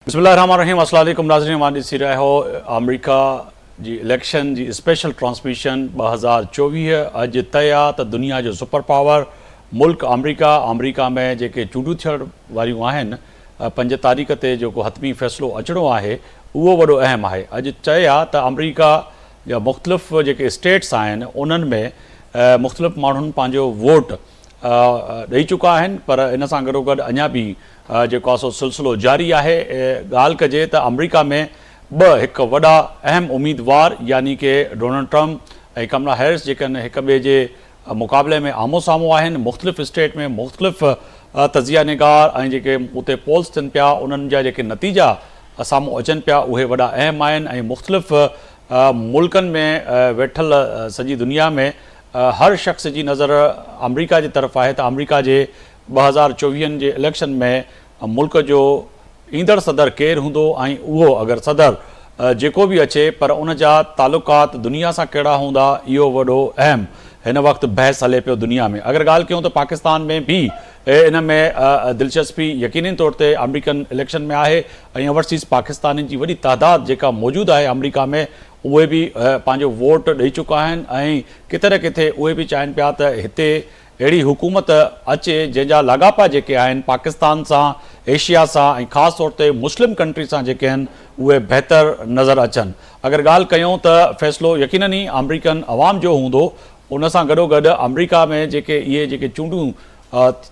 बिस्मिल्लाहिर्रहमानिर्रहीम। अस्सलाम वालेकुम नाज़रीन, हमारी ॾिसी रहिया हो अमेरिका जी इलेक्शन जी स्पेशल ट्रांसमिशन 2024। अॼु तय आहे त दुनिया जो सुपर पावर मुल्क अमेरिका में जेके चूंडूं थियण वारियूं आहिनि 5 तारीख़ ते जेको हतमी फ़ैसिलो अचिणो आहे उहो वॾो अहम आहे। अॼु चए आहे त अमेरिका जा मुख़्तलिफ़ जेके स्टेट्स आहिनि उन्हनि में मुख़्तलिफ़ माण्हुनि पंहिंजो वोट ॾेई चुका आहिनि, पर इन सां गॾोगॾु अञा बि जेको आहे सो सिलसिलो जारी आहे। ॻाल्हि कजे त अमेरिका में हिकु वॾा अहम उम्मीदवार यानी कि डोनाल्ड ट्रम्प ऐं कमला हैरिस जेके आहिनि हिक ॿिए जे मुक़ाबले में आमो साम्हूं आहिनि। मुख़्तलिफ़ स्टेट में मुख़्तलिफ़ तज़िया निगार ऐं जेके उते पोल्स थियनि पिया उन्हनि जा जेके नतीजा साम्हूं अचनि पिया उहे वॾा अहम आहिनि ऐं मुख़्तलिफ़ मुल्कनि में वेठल सॼी दुनिया में हर शख़्स जी नज़र अमेरिका जी तरफ़ आहे त अमेरिका जे 2024 जे इलेक्शन में मुल्क जो ईंदड़ सदर केरु हूंदो ऐं उहो अगरि सदर जेको बि अचे पर उन जा तालुकात दुनिया सां कहिड़ा हूंदा, इहो वॾो अहम हिन वक़्तु बहस हले पियो दुनिया में। अगरि ॻाल्हि कयूं त पाकिस्तान में बि इन में दिलचस्पी यकीनी तौर ते अमेरिकन इलेक्शन में आहे ऐं ओवरसीज़ पाकिस्तानी जी वॾी तइदाद जेका मौजूदु आहे अमेरिका में उहे बि पंहिंजो वोट ॾेई चुका आहिनि ऐं किथे न किथे उहे बि चाहिनि पिया त हिते अहिड़ी हुकूमत अचे जंहिंजा लाॻापा जेके आहिनि पाकिस्तान सां, एशिया सां ऐं ख़ासि तौर ते मुस्लिम कंट्री सां जेके आहिनि उहे बहितर नज़र अचनि। अगरि ॻाल्हि कयूं त फ़ैसिलो यकीनन ई अमेरिकन अवाम जो हूंदो। उन सां गॾोगॾु अमेरिका में जेके चूंडूं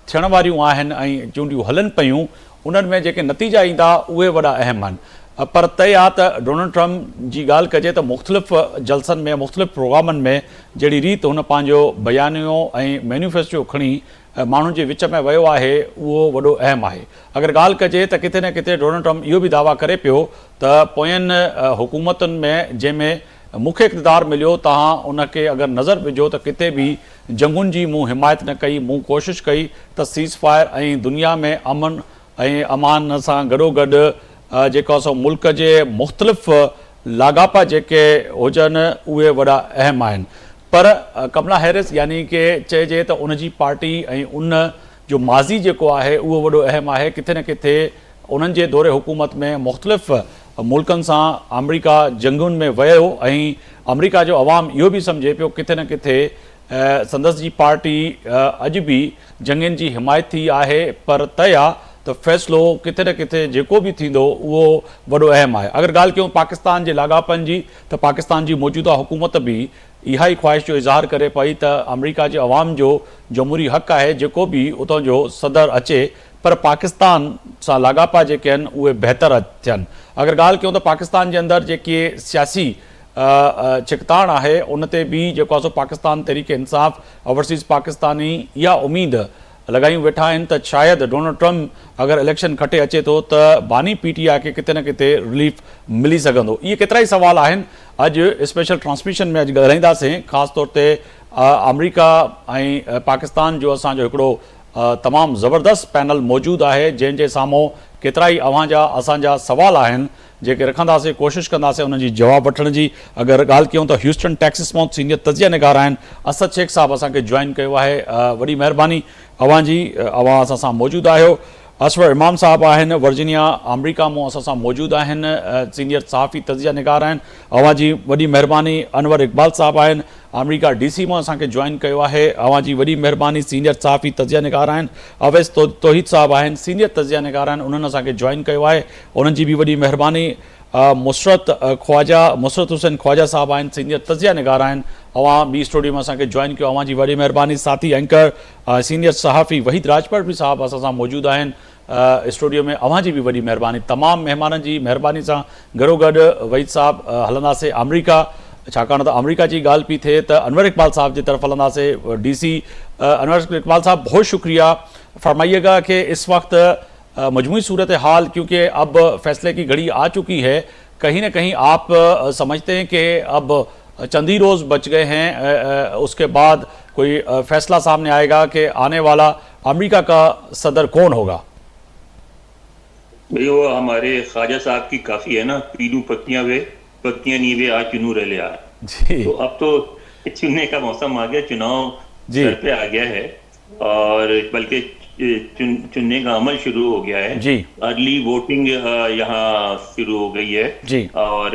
थियण वारियूं आहिनि ऐं चूंडियूं हलनि पियूं उन्हनि में जेके नतीजा ईंदा उहे वॾा अहम आहिनि। पर तय आहे त डोनाल्ड ट्रम्प जी ॻाल्हि कजे त मुख़्तलिफ़ जलसनि में मुख़्तलिफ़ प्रोग्रामनि में जहिड़ी रीति हुन पंहिंजो बयानियो ऐं मैन्युफेस्टो खणी माण्हुनि जे विच में वियो आहे उहो वॾो अहम आहे। अगरि ॻाल्हि कजे त किथे न किथे डोनाल्ड ट्रम्प इहो बि दावा करे पियो त पोयनि हुकूमतुनि में जंहिंमें मूंखे इक़्तिदार मिलियो तव्हां उनखे अगरि नज़र विझो त किथे बि जंगुनि जी मूं हिमायत न कई, मूं कोशिशि कई त सीज़ फायर ऐं दुनिया में अमन ऐं अमान सां गॾोगॾु जेको सो मुल्क जे मुख़्तलिफ़ लाॻापा जेके हुजनि उहे वॾा अहम आहिनि। पर कमला हैरिस यानी कि चइजे त उनजी पार्टी ऐं उन जो माज़ी जेको आहे उहो वॾो अहम आहे। किथे न किथे उन्हनि जे दौरे हुकूमत में मुख़्तलिफ़ मुल्कनि सां अमेरिका जंगुनि में वियो ऐं अमेरिका जो अवाम इहो बि सम्झे पियो किथे न किथे संदसि जी पार्टी अॼु बि जंगनि जी हिमायत थी आहे। पर तय आहे त फ़ैसिलो किथे न किथे जेको बि थींदो उहो वॾो अहम आहे। अगरि ॻाल्हि कयूं पाकिस्तान जे लाॻापनि जी त पाकिस्तान जी मौजूदा हुकूमत बि इहा ई ख़्वाहिश जो इज़हार करे पई त अमेरिका जे अवाम जो जमहूरी हक़ आहे जेको बि उतां जो सदर अचे पर पाकिस्तान सां लाॻापा जेके आहिनि उहे बहितर थियनि। अगरि ॻाल्हि कयूं त पाकिस्तान जे अंदरि जेके सियासी छिकताण आहे उन ते बि जेको आहे सो पाकिस्तान तहरीक इंसाफ़ ओवरसीज़ पाकिस्तानी इहा उमेद लॻायूं वेठा आहिनि त शायदि डोनाल्ड ट्रम्प अगरि इलेक्शन खटे अचे थो त बानी PTI खे किथे न किथे रिलीफ मिली सघंदो। इहे केतिरा ई सवाल आहिनि अॼु स्पेशल ट्रांसमिशन में अॼु ॻाल्हाईंदासीं। ख़ासि तौर ते अमेरिका ऐं पाकिस्तान जो असांजो हिकिड़ो तमामु ज़बरदस्त पैनल मौजूदु आहे जंहिंजे साम्हूं केतिरा ई असांजा सवाल आहिनि जेके रखंदासीं, कोशिशि कंदासीं उनजी जवाबु वठण जी। अगरि ॻाल्हि कयूं त ह्यूस्टन टेक्सिस मां सीनियर तज़िया निगार आहिनि असद शेख साहब असांखे जॉइन कयो आहे। वॾी महिरबानी अवां जी, अवां असां सां मौजूदु आहियो। असवर इमाम साहब आहिनि वर्जीनिया अमेरिका मां असां सां मौजूदु आहिनि, सीनियर सहाफ़ी तज़िया निगार आहिनि, अवां जी वॾी महिरबानी। अनवर इक़बाल साहब आहिनि अमेरिका DC मां असांखे जॉइन कयो आहे, अवां जी वॾी महिरबानी। सीनियर सहाफ़ी तज़िया निगार आहिनि अवैस तौहीद साहब आहिनि, सीनियर तज़िया निगार आहिनि, उन्हनि असांखे जॉइन कयो आहे, उन्हनि जी बि वॾी महिरबानी। मुसरत हुसैन ख्वाजा साहब आहिनि, सीनियर तज़िया निगार आहिनि, अवां ॿी स्टूडियो में असांखे जॉइन कयो, अवां जी वॾी महिरबानी। साथी एंकर सीनियर सहाफ़ी वहीद राजपट बि साहब असां सां मौजूदु आहिनि स्टूडियो में, अवां जी बि वॾी महिरबानी। तमामु महिमाननि जी महिरबानी सां गॾोगॾु वहीद साहब हलंदासीं अमेरिका, छाकाणि त अमेरिका जी ॻाल्हि पई थिए त अनवर इक़बाल साहब जी तरफ़ हलंदासीं DC। अनवर इक़बाल साहब बहुत शुक्रिया, फरमाइएगा कि इस वक्त मजमूई सूरत हाल क्योंकि अब फैसले की घड़ी आ चुकी है, कहीं ना कहीं आप समझते हैं कि अब चंद ही रोज़ बच गए हैं, उसके बाद कोई फैसला सामने आएगा कि आने वाला अमेरिका का सदर कौन होगा? भाई वो हमारे ख्वाजा साहब की काफ़ी है ना, पीलू पत्तियां नहीं वे आज चुनू रह लिया है। तो अब तो चुनने का मौसम आ गया, चुनाव सर पे आ गया है और बल्कि چننے کا عمل شروع ہو گیا ہے. جی ارلی ووٹنگ یہاں شروع ہو گئی ہے. جی اور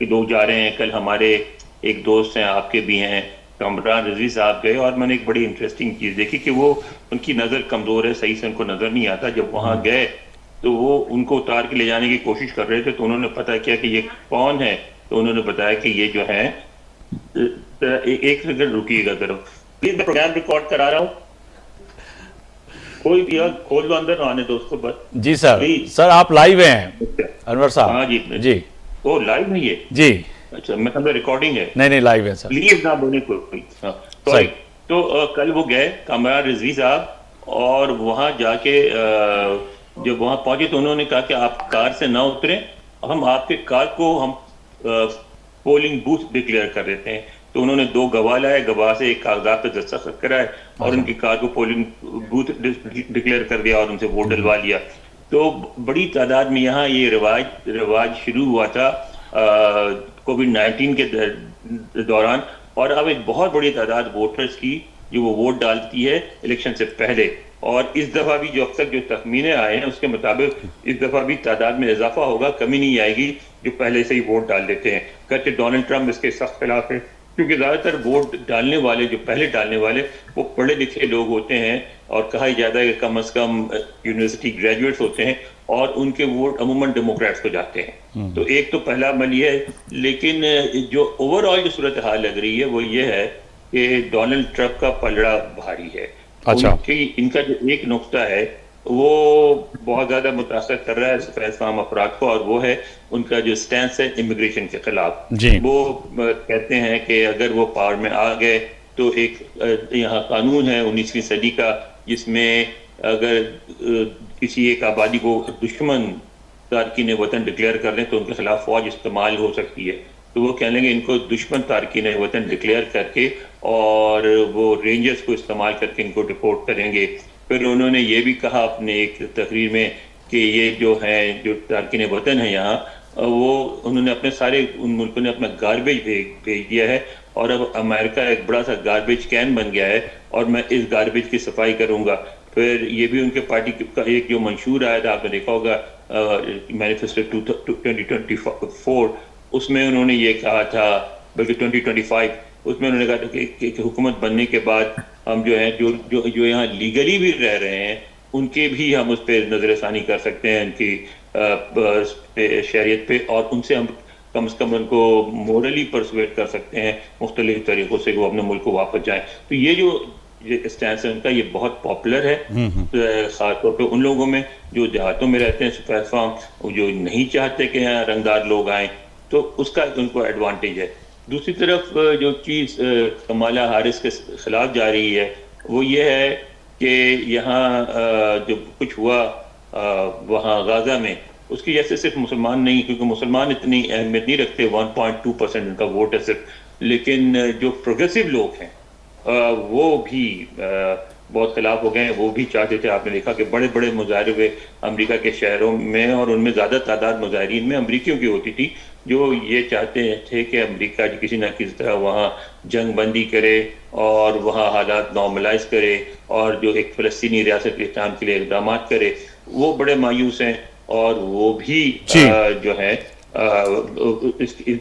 لوگ جا رہے ہیں. کل ہمارے ایک دوست ہیں، آپ کے بھی ہیں، کامران رضوی صاحب گئے، اور میں نے ایک بڑی انٹرسٹنگ چیز دیکھی کہ وہ ان کی نظر کمزور ہے، صحیح سے ان کو نظر نہیں آتا. جب وہاں گئے تو وہ ان کو اتار کے لے جانے کی کوشش کر رہے تھے، تو انہوں نے پتہ کیا کہ یہ کون ہے. تو انہوں نے بتایا کہ یہ جو ہے، ایک سیکنڈ رکیے گا ذرا پلیز، میں پروگرام ریکارڈ کرا رہا ہوں. کوئی بھی کھول دو اندر، آنے دو اس کو بس. جی سر. پلیز. سر آپ لائیو ہیں انور صاحب؟ ہاں جی جی وہ لائیو نہیں ہے. جی. اچھا میں سمجھا ریکارڈنگ ہے. نہیں نہیں لائیو ہے سر. پلیز نہ بولے کوئی. سوری. تو کل وہ گئے کامران رضوی صاحب، اور وہاں جا کے جب وہاں پہنچے تو انہوں نے کہا کہ آپ کار سے نہ اتریں، ہم آپ کے کار کو ہم پولنگ بوتھ ڈکلیئر کر دیتے ہیں. تو انہوں نے 2 گواہ لائے، گواہ سے ایک کاغذات پہ دستخط کرائے اور ان کی کار کو پولنگ بوتھ ڈکلیئر کر دیا اور ان سے ووٹ ڈلوا لیا. تو بڑی تعداد میں یہاں یہ رواج شروع ہوا تھا کووڈ-19 کے دوران، اور اب ایک بہت بڑی تعداد ووٹرز کی جو وہ ووٹ ڈالتی ہے الیکشن سے پہلے. اور اس دفعہ بھی جو اب تک جو تخمینے آئے ہیں اس کے مطابق اس دفعہ بھی تعداد میں اضافہ ہوگا، کمی نہیں آئے گی جو پہلے سے ہی ووٹ ڈال دیتے ہیں. گرچہ ڈونلڈ ٹرمپ اس کے سخت خلاف ہے، کیونکہ زیادہ تر ووٹ ڈالنے والے جو پہلے ڈالنے والے وہ پڑھے لکھے لوگ ہوتے ہیں، اور کہا ہی جاتا ہے کہ کم از کم یونیورسٹی گریجویٹس ہوتے ہیں، اور ان کے ووٹ عموماً ڈیموکریٹس کو جاتے ہیں. تو ایک تو پہلا عمل یہ ہے. لیکن جو اوور آل جو صورتحال لگ رہی ہے وہ یہ ہے کہ ڈونلڈ ٹرمپ کا پلڑا بھاری ہے. ان کا جو ایک نقطہ ہے وہ بہت زیادہ متاثر کر رہا ہے سفید فام افراد کو، اور وہ ہے ان کا جو سٹینس ہے امیگریشن کے خلاف. وہ کہتے ہیں کہ اگر وہ پاور میں آ گئے تو ایک یہاں قانون ہے 19ویں صدی کا، جس میں اگر کسی ایک آبادی کو دشمن تارکین وطن ڈکلیئر کر لیں تو ان کے خلاف فوج استعمال ہو سکتی ہے. تو وہ کہہ لیں گے ان کو دشمن تارکین وطن ڈکلیئر کر کے، اور وہ رینجرز کو استعمال کر کے ان کو ڈپورٹ کریں گے. پھر انہوں نے یہ بھی کہا اپنے ایک تقریر میں کہ یہ جو ہیں جو تارکین وطن ہیں یہاں، وہ انہوں نے اپنے سارے ان ملکوں نے اپنا گاربیج بھیج دیا ہے، اور اب امریکہ ایک بڑا سا گاربیج کین بن گیا ہے، اور میں اس گاربیج کی صفائی کروں گا. پھر یہ بھی ان کے پارٹی کا ایک جو منشور آیا تھا، آپ نے دیکھا ہوگا مینیفیسٹو 2024، اس میں انہوں نے یہ کہا تھا، بلکہ 2025 اس میں انہوں نے کہا تھا کہ حکومت بننے کے بعد ہم جو ہیں جو یہاں لیگلی بھی رہ رہے ہیں ان کے بھی ہم اس پہ نظر ثانی کر سکتے ہیں، ان کی شہریت پہ، اور ان سے ہم کم از کم ان کو مورلی پرسویٹ کر سکتے ہیں مختلف طریقوں سے کہ وہ اپنے ملک کو واپس جائیں. تو یہ جو اسٹینس ہے ان کا، یہ بہت پاپولر ہے، خاص طور پہ ان لوگوں میں جو دیہاتوں میں رہتے ہیں سفید فام، جو نہیں چاہتے کہ یہاں رنگدار لوگ آئیں، تو اس کا ان کو ایڈوانٹیج ہے. دوسری طرف جو چیز کمالا ہارس کے خلاف جا رہی ہے وہ یہ ہے کہ یہاں جو کچھ ہوا وہاں غازہ میں، اس کی وجہ سے صرف مسلمان نہیں، کیونکہ مسلمان اتنی اہمیت نہیں رکھتے، 1.2% ان کا ووٹ ہے صرف، لیکن جو پروگریسو لوگ ہیں وہ بھی بہت خلاف ہو گئے ہیں. وہ بھی چاہتے تھے، آپ نے دیکھا کہ بڑے بڑے مظاہرے ہوئے امریکہ کے شہروں میں، اور ان میں زیادہ تعداد مظاہرین میں امریکیوں کی ہوتی تھی جو یہ چاہتے تھے کہ امریکہ کسی نہ کسی طرح وہاں جنگ بندی کرے اور وہاں حالات نارملائز کرے، اور جو ایک فلسطینی ریاست کے قیام کے لیے اقدامات کرے. وہ بڑے مایوس ہیں، اور وہ بھی جو ہے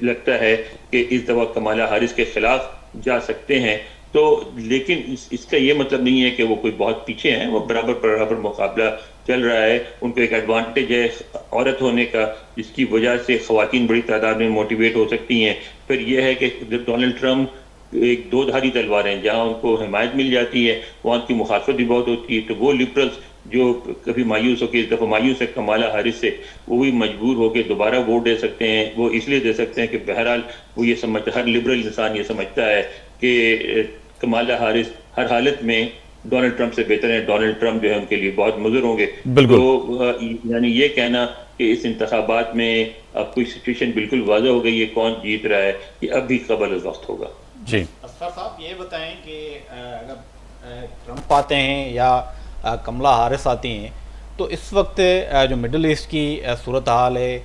لگتا ہے کہ اس دفعہ کمالا ہارس کے خلاف جا سکتے ہیں. تو لیکن اس کا یہ مطلب نہیں ہے کہ وہ کوئی بہت پیچھے ہیں، وہ برابر مقابلہ چل رہا ہے. ان کو ایک ایڈوانٹیج ہے عورت ہونے کا، جس کی وجہ سے خواتین بڑی تعداد میں موٹیویٹ ہو سکتی ہیں. پھر یہ ہے کہ ڈونلڈ ٹرمپ ایک 2 دھاری تلوار ہیں، جہاں ان کو حمایت مل جاتی ہے وہاں ان کی مخالفت بھی بہت ہوتی ہے. تو وہ لبرلز جو کبھی مایوس ہو کے اس دفعہ مایوس ہے کمالا ہارس سے، وہ بھی مجبور ہو کے دوبارہ ووٹ دے سکتے ہیں. وہ اس لیے دے سکتے ہیں کہ بہرحال وہ یہ سمجھتا، ہر لبرل انسان یہ سمجھتا ہے کہ کمالا ہارس ہر حالت میں ڈونلڈ ٹرمپ سے بہتر ہیں. ڈونلڈ ٹرمپ جو ہے ان کے لیے بہت مضر ہوں گے. تو یعنی یہ کہنا کہ اس انتخابات میں اب کوئی سچویشن بالکل واضح ہو گئی ہے کون جیت رہا ہے، یہ اب بھی قبل از وقت ہوگا. جی اسفر صاحب یہ بتائیں کہ اگر ٹرمپ آتے ہیں یا کملا ہارس آتی ہیں تو اس وقت جو مڈل ایسٹ کی صورتحال ہے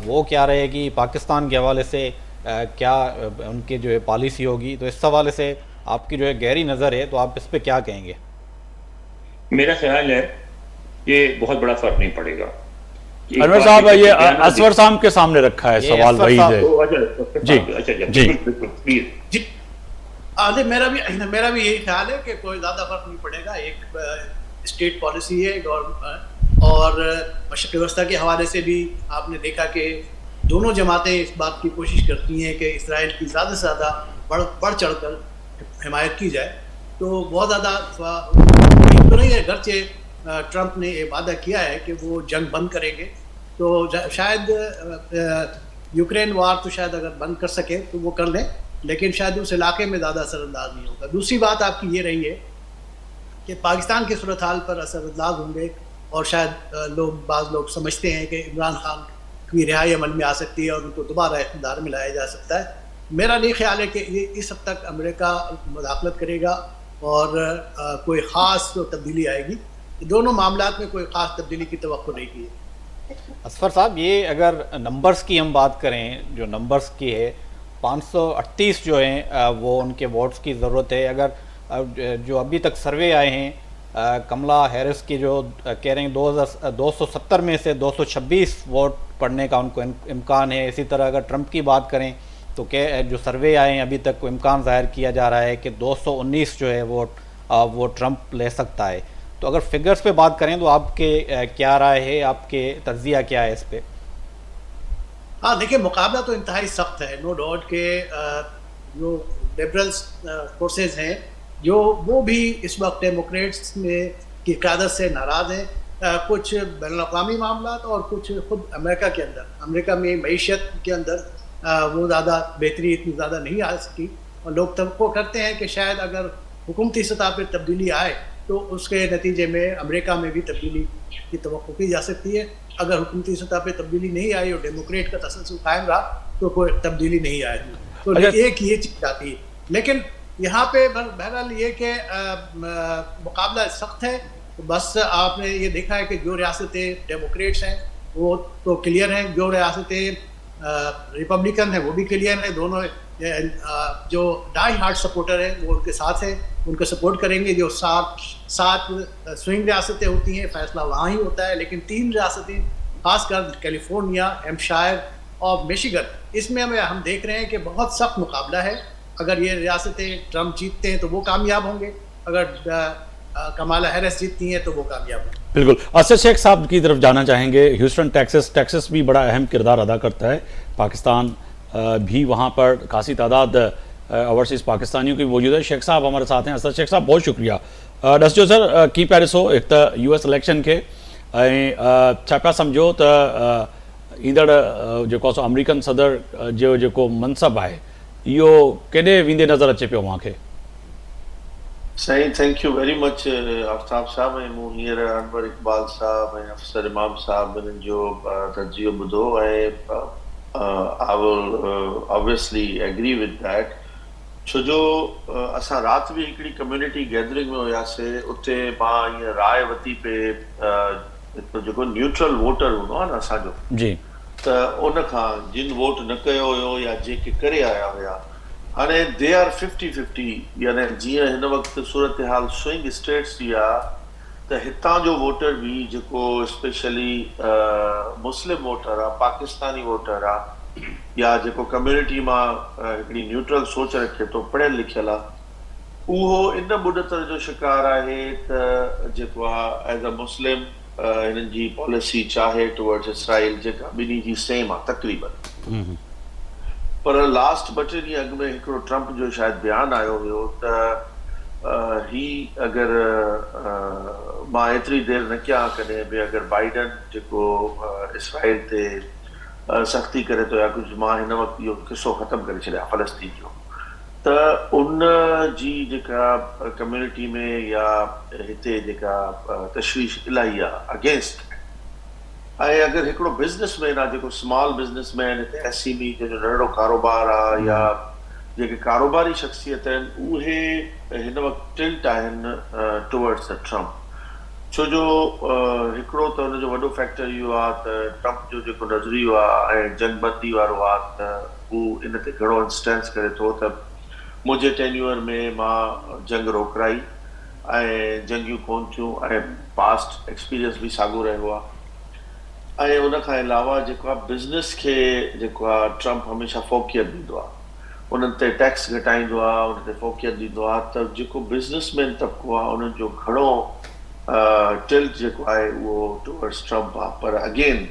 وہ کیا رہے گی؟ پاکستان کے حوالے سے کیا ان کی جو ہے پالیسی ہوگی؟ تو اس حوالے سے آپ کی جو ہے گہری نظر ہے، تو آپ اس پہ کیا کہیں گے؟ میرا خیال ہے کہ بہت بڑا فرق نہیں پڑے گا. انور صاحب یہ اسور صاحب کے سامنے رکھا ہے سوال وہی ہے. جی جی آدھے میرا بھی یہی خیال ہے کہ کوئی زیادہ فرق نہیں پڑے گا. ایک اسٹیٹ پالیسی ہے اور مشرق وسطیٰ کے حوالے سے بھی آپ نے دیکھا کہ دونوں جماعتیں اس بات کی کوشش کرتی ہیں کہ اسرائیل کی زیادہ سے زیادہ بڑھ چڑھ کر حمایت کی جائے. تو بہت زیادہ تو نہیں ہے، گرچہ ٹرمپ نے یہ وعدہ کیا ہے کہ وہ جنگ بند کریں گے، تو شاید یوکرین وار تو شاید اگر بند کر سکے تو وہ کر لیں، لیکن شاید اس علاقے میں زیادہ اثر انداز نہیں ہوگا. دوسری بات آپ کی یہ رہی ہے کہ پاکستان کی صورتحال پر اثر انداز ہوں گے، اور شاید بعض لوگ سمجھتے ہیں کہ عمران خان کی رہائی عمل میں آ سکتی ہے اور ان کو دوبارہ اقتدار میں لایا جا سکتا ہے. میرا نہیں خیال ہے کہ یہ اس حد تک امریکہ مداخلت کرے گا اور کوئی خاص تبدیلی آئے گی. دونوں معاملات میں کوئی خاص تبدیلی کی توقع نہیں کی ہے. اسفر صاحب، یہ اگر نمبرز کی ہم بات کریں، جو نمبرز کی ہے 538 جو ہیں وہ ان کے ووٹس کی ضرورت ہے. اگر جو ابھی تک سروے آئے ہیں کملا ہیرس کی جو کہہ رہے ہیں 270 میں سے 226 ووٹ پڑنے کا ان کو امکان ہے. اسی طرح اگر ٹرمپ کی بات کریں تو کہ جو سروے آئے ہیں ابھی تک وہ امکان ظاہر کیا جا رہا ہے کہ 219 جو ہے وہ ٹرمپ لے سکتا ہے. تو اگر فگرز پہ بات کریں تو آپ کے کیا رائے ہے، آپ کے تجزیہ کیا ہے اس پہ؟ ہاں دیکھیں، مقابلہ تو انتہائی سخت ہے، نو ڈاؤٹ کہ جو لبرلز فورسز ہیں جو وہ بھی اس وقت ڈیموکریٹس میں کی قیادت سے ناراض ہیں. کچھ بین الاقوامی معاملات اور کچھ خود امریکہ کے اندر، امریکہ میں معیشت کے اندر وہ زیادہ بہتری اتنی زیادہ نہیں آ سکی، اور لوگ توقع کرتے ہیں کہ شاید اگر حکومتی سطح پہ تبدیلی آئے تو اس کے نتیجے میں امریکہ میں بھی تبدیلی کی توقع کی جا سکتی ہے. اگر حکومتی سطح پہ تبدیلی نہیں آئی اور ڈیموکریٹ کا تسلسل قائم رہا تو کوئی تبدیلی نہیں آئے گی. تو ایک یہ چیز آتی ہے. لیکن یہاں پہ بہرحال یہ کہ مقابلہ سخت ہے. بس آپ نے یہ دیکھا ہے کہ جو ریاستیں ڈیموکریٹس ہیں وہ تو کلیئر ہیں، جو ریاستیں ریپبلکن ہیں وہ بھی کلیئر ہیں. دونوں جو ڈائی ہارڈ سپورٹر ہیں وہ ان کے ساتھ ہیں، ان کو سپورٹ کریں گے. جو سات سوئنگ ریاستیں ہوتی ہیں فیصلہ وہاں ہی ہوتا ہے، لیکن 3 ریاستیں خاص کر کیلیفورنیا، ہیمپشائر اور میشیگن، اس میں ہم دیکھ رہے ہیں کہ بہت سخت مقابلہ ہے. اگر یہ ریاستیں ٹرمپ جیتتے ہیں تو وہ کامیاب ہوں گے، اگر کمالا ہیرس جیتتی ہیں تو وہ کامیاب ہوں گے. بالکل. اسد شیخ صاحب کی طرف جانا چاہیں گے. ہیوسٹن ٹیکسس بھی بڑا اہم کردار ادا کرتا ہے. پاکستان بھی وہاں پر خاصی تعداد اوورسیز پاکستانیوں کی موجود ہے. شیخ صاحب ہمارے ساتھ ہیں. اسد شیخ صاحب بہت شکریہ. ڈسجو سر کی پیرسو ایک تو US इलेक्शन के छा पिया सम्झो त ईंदड़ जेको असां अमेरिकन सदर जो जेको मनसब आहे इहो केॾे वेंदे नज़र अचे पियो मूंखे? Sain thank you very much Aftab साहब. ऐं मूं हींअर अनवर इक़बाल साहब ऐं अफ़सर इमाम साहब हिननि जो तजियो ॿुधो ऐं I will obviously agree with that. छो जो असां राति बि हिकिड़ी कम्यूनिटी गैदरिंग में हुयासीं, उते मां ईअं राय वरिती पे जेको न्यूट्रल वोटर हूंदो आहे न असांजो जी, त उन खां जिन वोट न कयो हुयो या जेके करे आया हुया, हाणे दे आर 50-50. यानी जीअं हिन वक़्तु सूरत हाल स्विंग स्टेट्स जी आहे त हितां जो वोटर बि जेको स्पेशली मुस्लिम वोटर आहे, पाकिस्तानी वोटर आहे, या जेको कम्यूनिटी मां हिकिड़ी न्यूट्रल सोच रखे थो, पढ़ियल लिखियल आहे, उहो इन बुॾतर जो शिकार आहे त जेको आहे एज़ अ मुस्लिम हिननि जी पॉलिसी चाहे टुवर्ड्स इसराइल जेका ॿिन्ही जी सेम आहे तक़रीबन. पर लास्ट 2-3 ॾींहं अॻु में हिकिड़ो ट्रम्प जो शायदि बयानु आयो हुयो त ही अगरि मां एतिरी देरि न कयां कॾहिं बि अगरि बाइडन जेको इसराइल ते सख़्ती करे थो या कुझु, मां हिन वक़्तु इहो किसो ख़तमु करे छॾिया फ़लस्तीन जो, त उन जी जेका कम्यूनिटी में या हिते जेका तशवीश इलाही आहे अगेंस्ट. ऐं अगरि हिकिड़ो बिज़नेसमैन आहे जेको स्मॉल बिज़नेसमैन हिते SME जंहिंजो नंढड़ो कारोबार आहे या जेके कारोबारी शख़्सियत आहिनि, उहे हिन वक़्तु टिल्ट आहिनि टुवर्ड्स द ट्रम्प. छो जो हिकिड़ो त हुनजो वॾो फैक्टर इहो आहे त ट्रम्प जो जेको नज़रियो आहे ऐं जंगबंदी वारो आहे त हू इन ते घणो इंस्टेंस करे थो त मुंहिंजे टेन्यूअर में मां जंग रोकराई ऐं जंगियूं कोन थियूं ऐं पास्ट एक्सपीरियंस बि साॻियो रहियो आहे। ऐं उन खां अलावा जेको आहे बिज़नेस खे जेको आहे ट्रम्प हमेशह फ़ोकियत ॾींदो आहे, उन्हनि ते टैक्स घटाईंदो आहे, उन ते फ़ोकियत ॾींदो आहे, त जेको बिज़नेसमैन तबिको आहे उन्हनि जो घणो टिल्ट जेको आहे उहो टुवर्ड्स ट्रम्प आहे। पर अगेन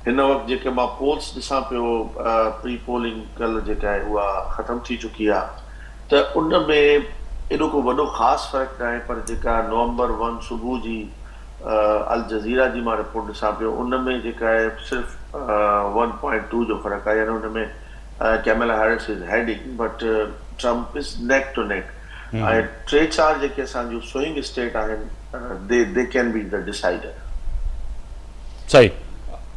हिन वक़्तु जेके मां पोल्स ॾिसां पियो, प्री पोलिंग कल्ह जेका आहे उहा ख़तमु थी चुकी आहे, त उन में एॾो को वॾो ख़ासि फ़र्क़ु न आहे। पर जेका नवंबर 1 सुबुह जी अल जज़ीरा जी मां रिपोर्ट ॾिसां पियो, उन में जेका आहे सिर्फ़ु 1.2 जो फ़र्क़ु आहे, यानी उन में Kamala Harris is heading but Trump is neck to neck. ऐं 3-4 जेके असांजूं स्विंग स्टेट आहिनि, they can be the decider. सही।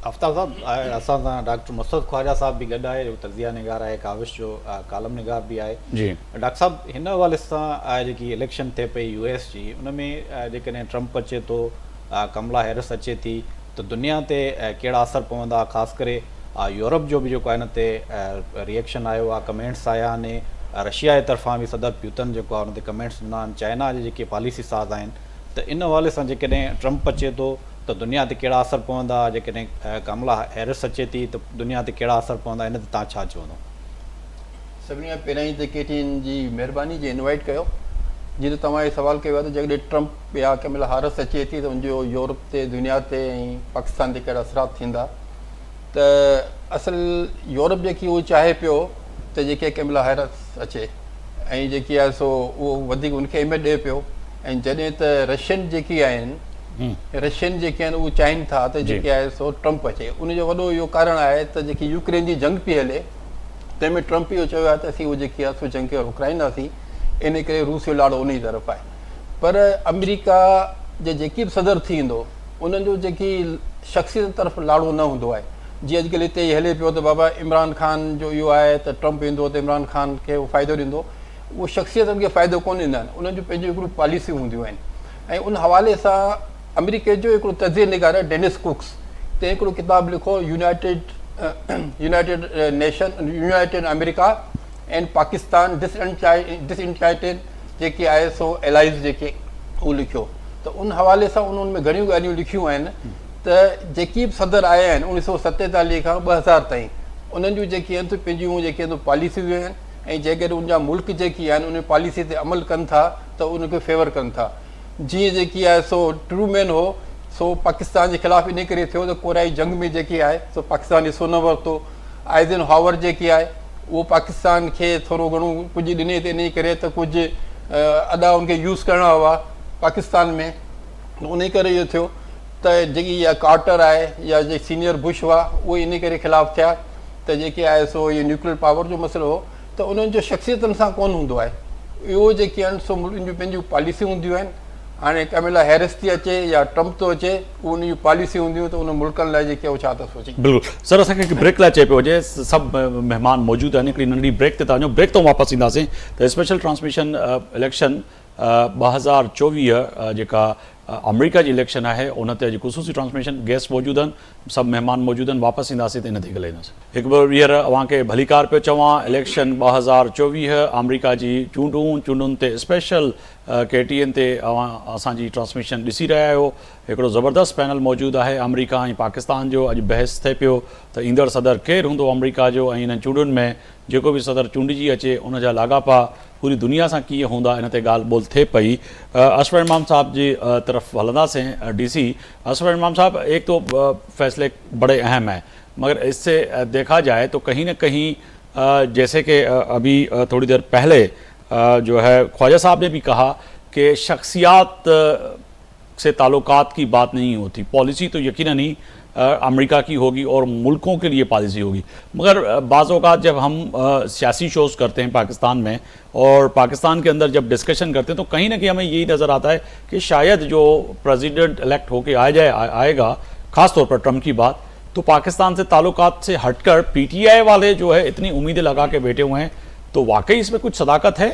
आफ्ताब साहब, असां सां डॉक्टर मसद ख्वाजा साहब बि गॾु आहे, तज़िया निगार आहे, काविश जो कालम निगार बि आहे। जी डॉक्टर साहब, हिन हवाले सां जेकी इलेक्शन थिए पई US जी, उन में जेकॾहिं ट्रम्प अचे थो, कमला हैरिस अचे थी, त दुनिया ते कहिड़ा असर पवंदा? ख़ासि करे यूरोप जो बि जेको आहे हिन ते रिएक्शन आयो आहे, कमेंट्स आया आहिनि, रशिया जे तरफ़ां बि सदर प्यूतन जेको आहे हुन ते कमेंट्स ॾिना आहिनि, चाइना जे जेके पॉलिसी साज़ आहिनि, त इन हवाले सां जेकॾहिं ट्रम्प अचे थो त दुनिया ते कहिड़ा असर पवंदा? जेकॾहिं कमला हैरिस अचे थी त दुनिया ते कहिड़ा असर पवंदा? इन ते तव्हां छा चवंदो? सभिनी खां पहिरियों त केटीन जी महिरबानी जी इनवाइट कयो। जीअं त तव्हां इहो सवालु कयो आहे त जेकॾहिं ट्रम्प या कमला हैरिस अचे थी त उनजो यूरोप ते, दुनिया ते ऐं पाकिस्तान ते कहिड़ा असरात थींदा? त असल यूरोप जेकी उहो चाहे पियो त जेके कमला हैरिस अचे, ऐं जेकी आहे सो उहो वधीक उनखे अहमियत ॾिए पियो। ऐं जॾहिं त रशियन जेकी आहिनि, रशियन जेके आहिनि उहे चाहिनि था त जेके आहे सो ट्रम्प अचे। उनजो वॾो इहो कारण आहे त जेकी यूक्रेन जी जंग पई हले, तंहिंमें ट्रम्प इहो चयो आहे त असीं उहो जेकी आहे सो जंग खे रुकाईंदासीं, इन करे रूस जो लाड़ो उन जी तरफ़ आहे। पर अमेरिका जे जेकी बि सदर थींदो, उन्हनि जो जेकी शख़्सियत तरफ़ लाड़ो न हूंदो आहे। जीअं अॼुकल्ह हिते हले पियो त बाबा इमरान ख़ान जो इहो आहे त ट्रम्प ईंदो त इमरान ख़ान खे उहो फ़ाइदो ॾींदो, उहो शख़्सियतनि खे फ़ाइदो कोन ॾींदा आहिनि। उन्हनि जूं पंहिंजूं हिकिड़ियूं पॉलिसियूं हूंदियूं आहिनि। ऐं उन हवाले सां अमेरिका जो हिकिड़ो तज़िया निगार आहे डेनिस कुक्स, ते हिकिड़ो किताबु लिखो, यूनाइटेड अमेरिका एंड पाकिस्तान डिसइंटाइटेड जेकी आहे सो एलाइज़ जेके उहो लिखियो। त उन हवाले सां उन्हनि में घणियूं ॻाल्हियूं लिखियूं आहिनि त जेकी बि सदर आया आहिनि 1947 खां 2000 ताईं, उन्हनि जूं जेकी आहिनि पंहिंजियूं जेके आहिनि पॉलिसियूं आहिनि, ऐं जेकॾहिं उनजा मुल्क जेकी आहिनि उन पॉलिसी ते अमल कनि था त उनखे फेवर कनि था। जीअं जेकी आहे सो ट्रूमैन हो, सो पाकिस्तान जे ख़िलाफ़ु इन करे थियो त कोराई जंग में जेकी आहे सो पाकिस्तान हिसो न वरितो। आइज़न हावर जेकी आहे उहो पाकिस्तान खे थोरो घणो कुझु ॾिने त इन करे त कुझु अदा उनखे यूज़ करिणा हुआ पाकिस्तान में, उन करे इहो थियो। त जेकी इहा कार्टर आहे या जे सीनियर बुश हुआ, उहे इन करे ख़िलाफ़ु थिया त जेके आहे सो इहो न्यूक्लियर पावर जो मसइलो हो, त उन्हनि जो शख़्सियतनि सां कोन हूंदो आहे। इहो जेके आहिनि सो मुल्कनि जूं पंहिंजूं पॉलिसियूं हूंदियूं आहिनि। हाणे कमला हैरिस थी अचे या ट्रम्प थो अचे, उन जूं पॉलिसियूं हूंदियूं त उन मुल्कनि लाइ जेके उहो छा था सोचे। बिल्कुलु सर, असांखे हिकु ब्रेक लाइ चए पियो हुजे, सभु महिमान मौजूदु आहिनि, हिकिड़ी नंढी ब्रेक ते था वञूं। ब्रेक तो वापसि ईंदासीं त स्पेशल ट्रांसमिशन इलेक्शन 2024 जेका अमेरिका जी इलेक्शन आहे उन ते अॼु ख़ुसूसी ट्रांसमिशन गेस्ट मौजूदु आहिनि, सभु महिमान मौजूदु आहिनि। वापसि ईंदासीं त इन ते ॻाल्हाईंदासीं। हिकु बार ॿीहर अव्हांखे भलीकार पियो चवां, इलेक्शन 2024 अमेरिका जी चूंडुनि ते स्पेशल KTN ते असांजी ट्रांसमिशन ॾिसी रहिया आहियो। हिकिड़ो ज़बरदस्त पैनल मौजूदु आहे अमेरिका ऐं पाकिस्तान जो। अॼु बहस थिए पियो त ईंदड़ सदर केरु हूंदो अमेरिका जो, ऐं इन चूंडुनि में जेको बि सदर चूंडिजी अचे उन जा लाॻापा पूरी दुनिया सां कीअं हूंदा, इन ते ॻाल्हि ॿोल थिए पई। असफर इमाम साहब जी तरफ़ हलंदासीं। DC असफर इमाम साहब, एक तो फैसले बड़े अहम हैं, मगर इससे देखा जाए तो कहीं ना कहीं जैसे कि अभी थोड़ी देर पहले जो है ख्वाजा साहब ने भी कहा कि शख्सियात से ताल्लुकात की बात नहीं होती, पॉलिसी तो यकीनन ही अमेरिका की होगी और मुल्कों के लिए पॉलिसी होगी। मगर बाज़ औक़ात जब हम सियासी शोज़ करते हैं पाकिस्तान में और पाकिस्तान के अंदर जब डिस्कशन करते हैं तो कहीं ना कहीं हमें यही नज़र आता है कि शायद जो प्रेसिडेंट इलेक्ट होके आएगा, ख़ास तौर पर ट्रम्प की बात, तो पाकिस्तान से ताल्लुकात से हटकर PTI वाले जो है इतनी उम्मीदें लगा के बैठे हुए हैं, तो वाकई इसमें कुछ सदाकत है?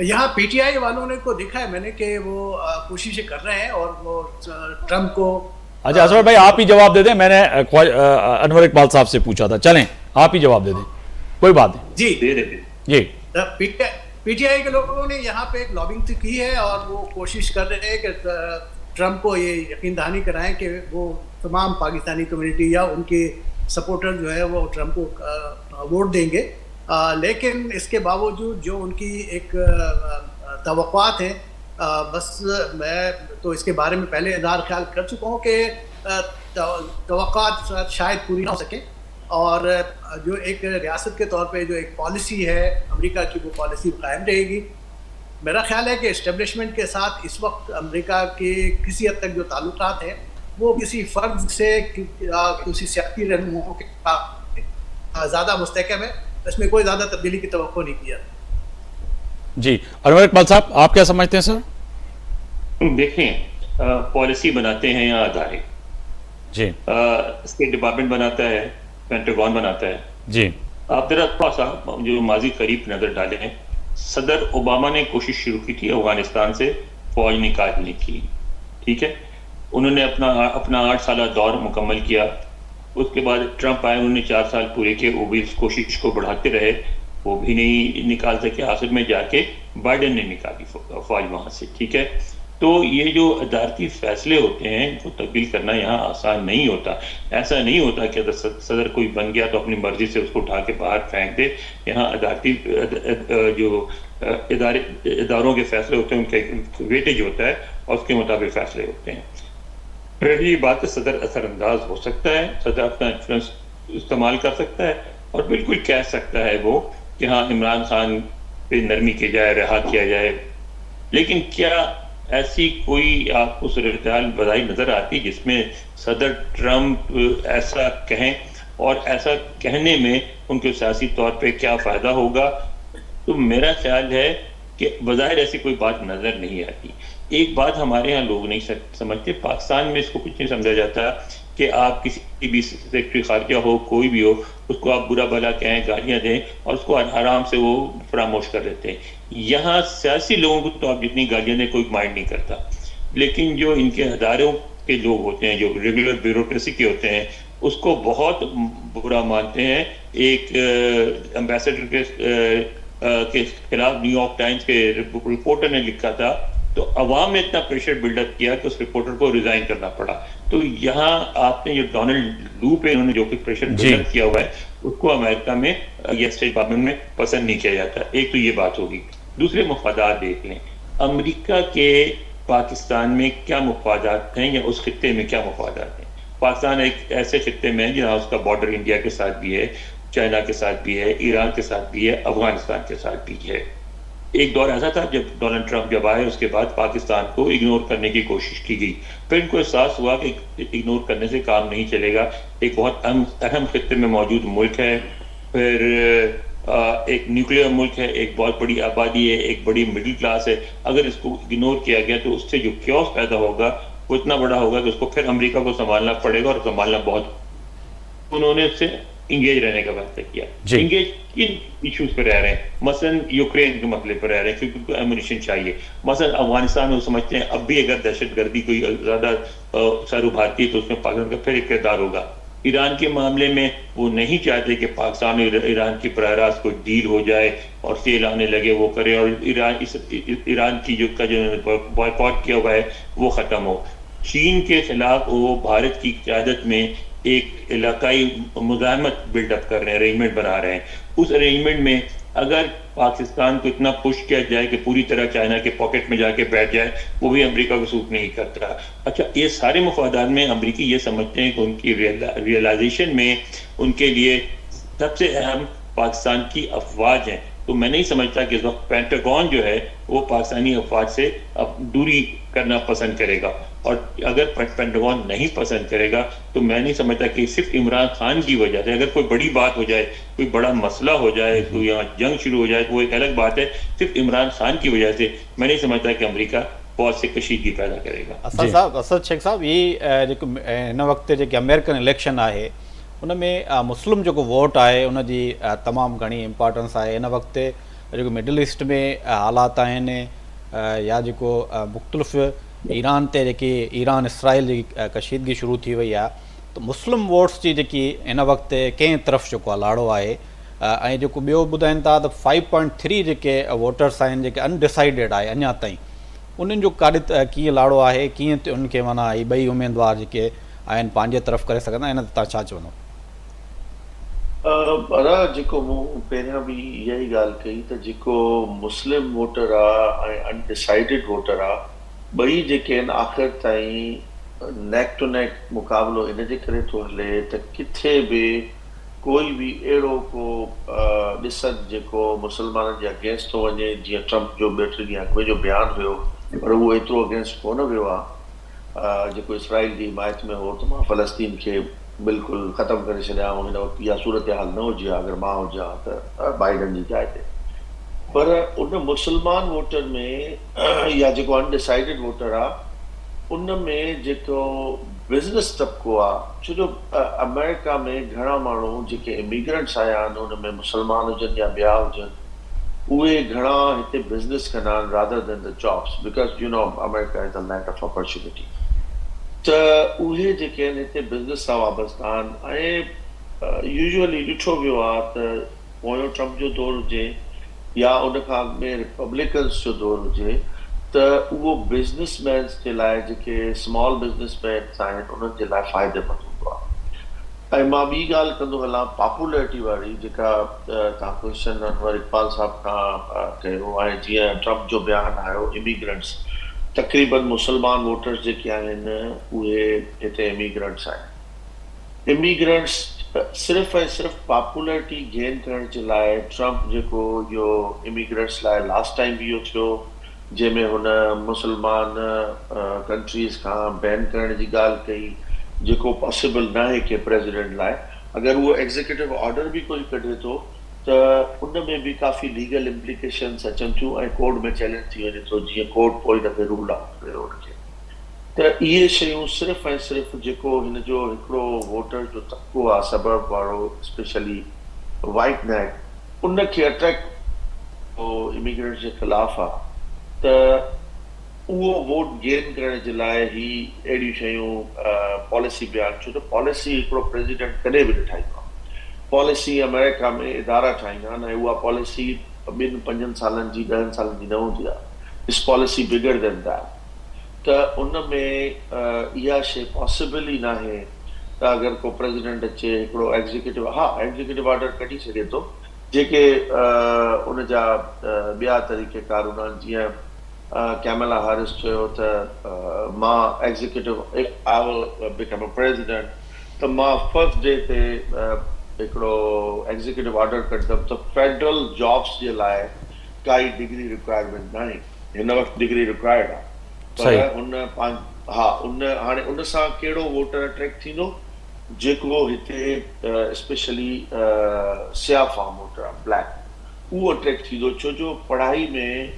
यहाँ PTI वालों ने को देखा है मैंने कि वो कोशिशें कर रहे हैं और वो ट्रम्प को। अच्छा असफर भाई, आप ही जवाब दे दें, मैंने अनवर इकबाल साहब से पूछा था, चलें आप ही जवाब दे दें, कोई बात नहीं। जी दे देते। जी PTI کے لوگوں نے یہاں پہ ایک لابنگ کی ہے اور وہ کوشش کر رہے ہیں کہ ٹرمپ کو یہ یقین دہانی کرائیں کہ وہ تمام پاکستانی کمیونٹی یا ان کے سپورٹر جو ہے وہ ٹرمپ کو ووٹ دیں گے. لیکن اس کے باوجود جو ان کی ایک توقعات ہیں، بس میں تو اس کے بارے میں پہلے اظہار خیال کر چکا ہوں کہ توقعات شاید پوری نہ ہو سکیں، اور جو ایک ریاست کے طور پہ جو ایک پالیسی ہے امریکہ کی، وہ پالیسی قائم رہے گی. میرا خیال ہے کہ اسٹیبلشمنٹ کے ساتھ اس وقت امریکہ کے کسی حد تک جو تعلقات ہیں وہ کسی فرد سے کسی سیاسی رہنماؤں کے زیادہ مستحکم ہے. اس میں کوئی زیادہ تبدیلی کی توقع نہیں کیا. جی انور اقبال صاحب، آپ کیا سمجھتے ہیں سر؟ دیکھیں، پالیسی بناتے ہیں یا ادارے، جی اسٹیٹ ڈپارٹمنٹ بناتا ہے، پینٹاگون بناتا ہے. جی آپ ذرا تھوڑا سا جو ماضی قریب نظر ڈالیں، صدر اوباما نے کوشش شروع کی تھی افغانستان سے فوج نکالنے کی، ٹھیک ہے. انہوں نے اپنا 8 سالہ دور مکمل کیا. اس کے بعد ٹرمپ آئے، انہوں نے 4 سال پورے کیے. وہ بھی اس کوشش کو بڑھاتے رہے، وہ بھی نہیں نکال سکے. آخر میں جا کے بائیڈن نے نکالی فوج وہاں سے، ٹھیک ہے. تو یہ جو ادارتی فیصلے ہوتے ہیں ان کو تبدیل کرنا یہاں آسان نہیں ہوتا. ایسا نہیں ہوتا کہ اگر صدر کوئی بن گیا تو اپنی مرضی سے اس کو اٹھا کے باہر پھینک دے. یہاں ادارتی جو اداروں کے فیصلے ہوتے ہیں ان کا ویٹیج ہوتا ہے اور اس کے مطابق فیصلے ہوتے ہیں. رہی بات ہے، صدر اثر انداز ہو سکتا ہے، صدر اپنا انفلوئنس استعمال کر سکتا ہے اور بالکل کہہ سکتا ہے وہ کہ ہاں عمران خان پہ نرمی کی جائے، رہا کیا جائے. لیکن کیا ایسی کوئی آپ کو صورتحال بظاہر نظر آتی جس میں صدر ٹرمپ ایسا کہیں اور ایسا کہنے میں ان کے سیاسی طور پہ کیا فائدہ ہوگا؟ تو میرا خیال ہے کہ بظاہر ایسی کوئی بات نظر نہیں آتی. ایک بات ہمارے ہاں لوگ نہیں سمجھتے، پاکستان میں اس کو کچھ نہیں سمجھا جاتا کہ آپ کسی بھی سیکرٹری خارجہ ہو، کوئی بھی ہو، اس کو آپ برا بھلا کہیں، گالیاں دیں اور اس کو آرام سے وہ فراموش کر لیتے ہیں. یہاں سیاسی لوگوں کو تو آپ جتنی گالیاں دیں کوئی مائنڈ نہیں کرتا، لیکن جو ان کے اداروں کے لوگ ہوتے ہیں، جو ریگولر بیوروکریسی کے ہوتے ہیں، اس کو بہت برا مانتے ہیں. ایک امبیسڈر کے خلاف نیو یارک ٹائمز کے رپورٹر نے لکھا تھا تو عوام نے اتنا پریشر بلڈ اپ کیا کہ اس رپورٹر کو ریزائن کرنا پڑا. تو یہاں آپ نے جو ڈونلڈ لو پہ انہوں نے جو کچھ پریشر بلڈ اپ کیا ہوا ہے اس کو امریکہ میں یا اسٹیٹ ڈپارٹمنٹ میں پسند نہیں کیا جاتا. ایک تو یہ بات ہوگی. دوسرے مفادات دیکھ لیں، امریکہ کے پاکستان میں کیا مفادات ہیں یا اس خطے میں کیا مفادات ہیں. پاکستان ایک ایسے خطے میں ہے جہاں اس کا بارڈر انڈیا کے ساتھ بھی ہے، چائنا کے ساتھ بھی ہے، ایران کے ساتھ بھی ہے، افغانستان کے ساتھ بھی ہے. ایک دور ایسا تھا جب ڈونلڈ ٹرمپ جب آئے اس کے بعد پاکستان کو اگنور کرنے کی کوشش کی گئی. پھر ان کو احساس ہوا کہ اگنور کرنے سے کام نہیں چلے گا. ایک بہت اہم خطے میں موجود ملک ہے، پھر ایک نیوکلیئر ملک ہے، ایک بہت بڑی آبادی ہے، ایک بڑی مڈل کلاس ہے. اگر اس کو اگنور کیا گیا تو اس سے جو کیوس پیدا ہوگا وہ اتنا بڑا ہوگا کہ اس کو پھر امریکہ کو سنبھالنا پڑے گا، اور سنبھالنا بہت. انہوں نے اس سے انگیج رہنے کا فیصلہ کیا. انگیج کن ایشوز پہ رہ رہے ہیں؟ مثلاً یوکرین کے مسئلے پہ رہ رہے ہیں کیونکہ ان کو ایمونیشن چاہیے. مثلاً افغانستان میں وہ سمجھتے ہیں اب بھی اگر دہشت گردی کوئی زیادہ سر ابھارتی ہے تو اس میں پاکستان کا پھر کردار ہوگا. ایران کے معاملے میں وہ نہیں چاہتے کہ پاکستان اور ایران کی براہ راست کوئی ڈیل ہو جائے اور تیل آنے لگے وہ کرے اور ایران کی جو بائیکاٹ کیا ہوا ہے وہ ختم ہو. چین کے خلاف وہ بھارت کی قیادت میں ایک علاقائی مزاحمت بلڈ اپ کر رہے ہیں، ارینجمنٹ بنا رہے ہیں. اس ارینجمنٹ میں اگر پاکستان کو اتنا پش کیا جائے کہ پوری طرح چائنا کے پاکٹ میں جا کے بیٹھ جائے، وہ بھی امریکہ کو سوٹ نہیں کرتا. اچھا، یہ سارے مفادات میں امریکی یہ سمجھتے ہیں کہ ان کی ریئلائزیشن میں ان کے لیے سب سے اہم پاکستان کی افواج ہیں. تو میں نہیں سمجھتا کہ اس وقت پینٹاگون جو ہے وہ پاکستانی افواج سے اب دوری کرنا پسند کرے گا. اور اگر پینٹاگون نہیں پسند کرے گا تو میں نہیں سمجھتا کہ صرف عمران خان کی وجہ سے، اگر کوئی بڑی بات ہو جائے، کوئی بڑا مسئلہ ہو جائے، کوئی یہاں جنگ شروع ہو جائے تو وہ ایک الگ بات ہے. صرف عمران خان کی وجہ سے میں نہیں سمجھتا کہ امریکہ بہت سے کشیدگی پیدا کرے گا. اسد شیخ صاحب، یہ हिन वक़्तु जेके अमेरिकन इलेक्शन आहे उन में मुस्लिम जेको वोट आहे उन जी तमामु घणी इम्पोर्टेंस आहे. हिन वक़्तु जेको मिडल ईस्ट में हालात आहिनि या जेको मुख़्तलिफ़ ईरान ते जेकी ईरान इसराइल जी कशीदगी शुरू थी वई आहे, त मुस्लिम वोट्स जी जेकी हिन वक़्तु कंहिं तरफ़ जेको आहे लाड़ो आहे ऐं जेको ॿियो ॿुधाइनि था त 5.3 जेके वोटर्स आहिनि जेके अनडिसाइडेड आहे अञा ताईं, उन्हनि जो काॾे कीअं लाड़ो आहे, कीअं उनखे माना हीअ ॿई उमेदवार जेके आहिनि पंहिंजे तरफ़ करे सघंदा, इन ते तव्हां छा चवंदो? जेको मूं पहिरियां बि इहा ई ॻाल्हि कई त जेको मुस्लिम वोटर आहे ऐं अनडिसाइडेड वोटर आहे, ॿई जेके आहिनि आख़िर ताईं नेक टू नेक मुक़ाबिलो इन जे करे थो हले त किथे बि कोई बि अहिड़ो को ॾिसनि जेको मुस्लमाननि जे अगेंस्ट थो वञे, जीअं ट्रम्प जो 2-3 ॾींहं अॻु जो बयानु हुयो, पर उहो एतिरो अगेंस्ट कोन वियो आहे। जेको इसराइल जी हिमायत में हो त मां फ़लस्तीन खे बिल्कुलु ख़तमु करे छॾिया ऐं हिन वक़्तु इहा सूरत हाल न हुजे हा अगरि मां हुजां त बाइडन जी जाइ ते। पर उन मुस्लमान वोटर में या जेको अनडिसाइडेड वोटर आहे, उन में जेको बिज़नेस तबिको आहे, छो जो अमेरिका में घणा माण्हू जेके इमिग्रेंट्स आया आहिनि, उन में मुस्लमान हुजनि या ॿिया हुजनि, उहे घणा हिते बिज़नेस कंदा आहिनि rather than the jobs, because you know America is the land of opportunity. त उहे जेके आहिनि हिते बिज़नेस सां वाबस्ता आहिनि। ऐं यूजुअली ॾिठो वियो आहे त पोयों ट्रम्प जो दौरु हुजे या उन खां अॻु में रिपब्लिकन्स जो दौरु हुजे, त उहो बिज़नेसमैन्स जे लाइ, जेके स्मॉल बिज़नेसमैन्स आहिनि, उन्हनि जे लाइ फ़ाइदेमंद हूंदो आहे। ऐं मां ॿी ॻाल्हि कंदो हलां पॉपुलरिटी वारी, जेका तव्हां क्वेश्चन अनवर इकबाल साहब खां कयो आहे। जीअं ट्रम्प जो बयानु आयो, इमिग्रेंट्स तक़रीबन मुस्लमान वोटर्स जेके आहिनि उहे हिते इमिग्रेंट्स आहिनि। इमिग्रेंट्स सिर्फ़ु ऐं सिर्फ़ु पॉपुलरिटी गेन करण जे लाइ ट्रम्प जेको इहो इमिग्रेंट्स लाइ लास्ट टाइम बि इहो थियो, जंहिंमें हुन मुस्लमान कंट्रीज़ खां बैन करण जी ॻाल्हि कई, जेको पॉसिबल न आहे के प्रेसिडेंट लाइ। अगरि उहो एग्ज़ीक्यूटिव ऑर्डर बि कोई कढे थो त उन में बि काफ़ी लीगल इम्प्लीकेशन्स अचनि थियूं ऐं कोर्ट में चैलेंज थी वञे थो, जीअं कोर्ट पोइ दफ़े रूल आउट कयो उनखे। त इहे शयूं सिर्फ़ु ऐं सिर्फ़ु जेको हिन जो हिकिड़ो वोटर जो तबिको आहे सबब वारो, स्पेशली वाइट नेक, उनखे अट्रैक्ट इमिग्रेंट्स जे ख़िलाफ़ु आहे। त उहो वोट गेन करण जे लाइ ही अहिड़ियूं शयूं पॉलिसी बयानु, छो त पॉलिसी हिकिड़ो प्रेसिडेंट कॾहिं बि न ठाहींदो आहे। पॉलिसी अमेरिका में इदारा ठाहींदा आहिनि ऐं उहा पॉलिसी 2-5 सालनि जी 10 सालनि जी न हूंदी आहे। This policy bigger than that. त उन में इहा शइ पॉसिबल ई न आहे त अगरि को प्रेसिडेंट अचे हिकिड़ो एग्ज़ीक्यूटिव, हा एग्ज़ीक्यूटिव ऑर्डर कढी सघे थो, जेके उन जा ॿिया तरीक़ेकार हूंदा आहिनि। जीअं कैमला हैरिस चयो त मां executive if I will become a president, त मां फर्स्ट डे ते हिकिड़ो एग्ज़ीक्यूटिव ऑर्डर कढंदमि त फेडरल जॉब्स जे लाइ काई डिग्री रिक्वायरमेंट न आहे। हिन वक़्तु डिग्री रिक्वायर्ड आहे, पर उन हाणे उन सां कहिड़ो वोटर अट्रैक्ट थींदो, जेको हिते स्पेशली सियाह फार्म वोटर आहे, ब्लैक, उहो अट्रैक्ट थींदो। छो जो पढ़ाई में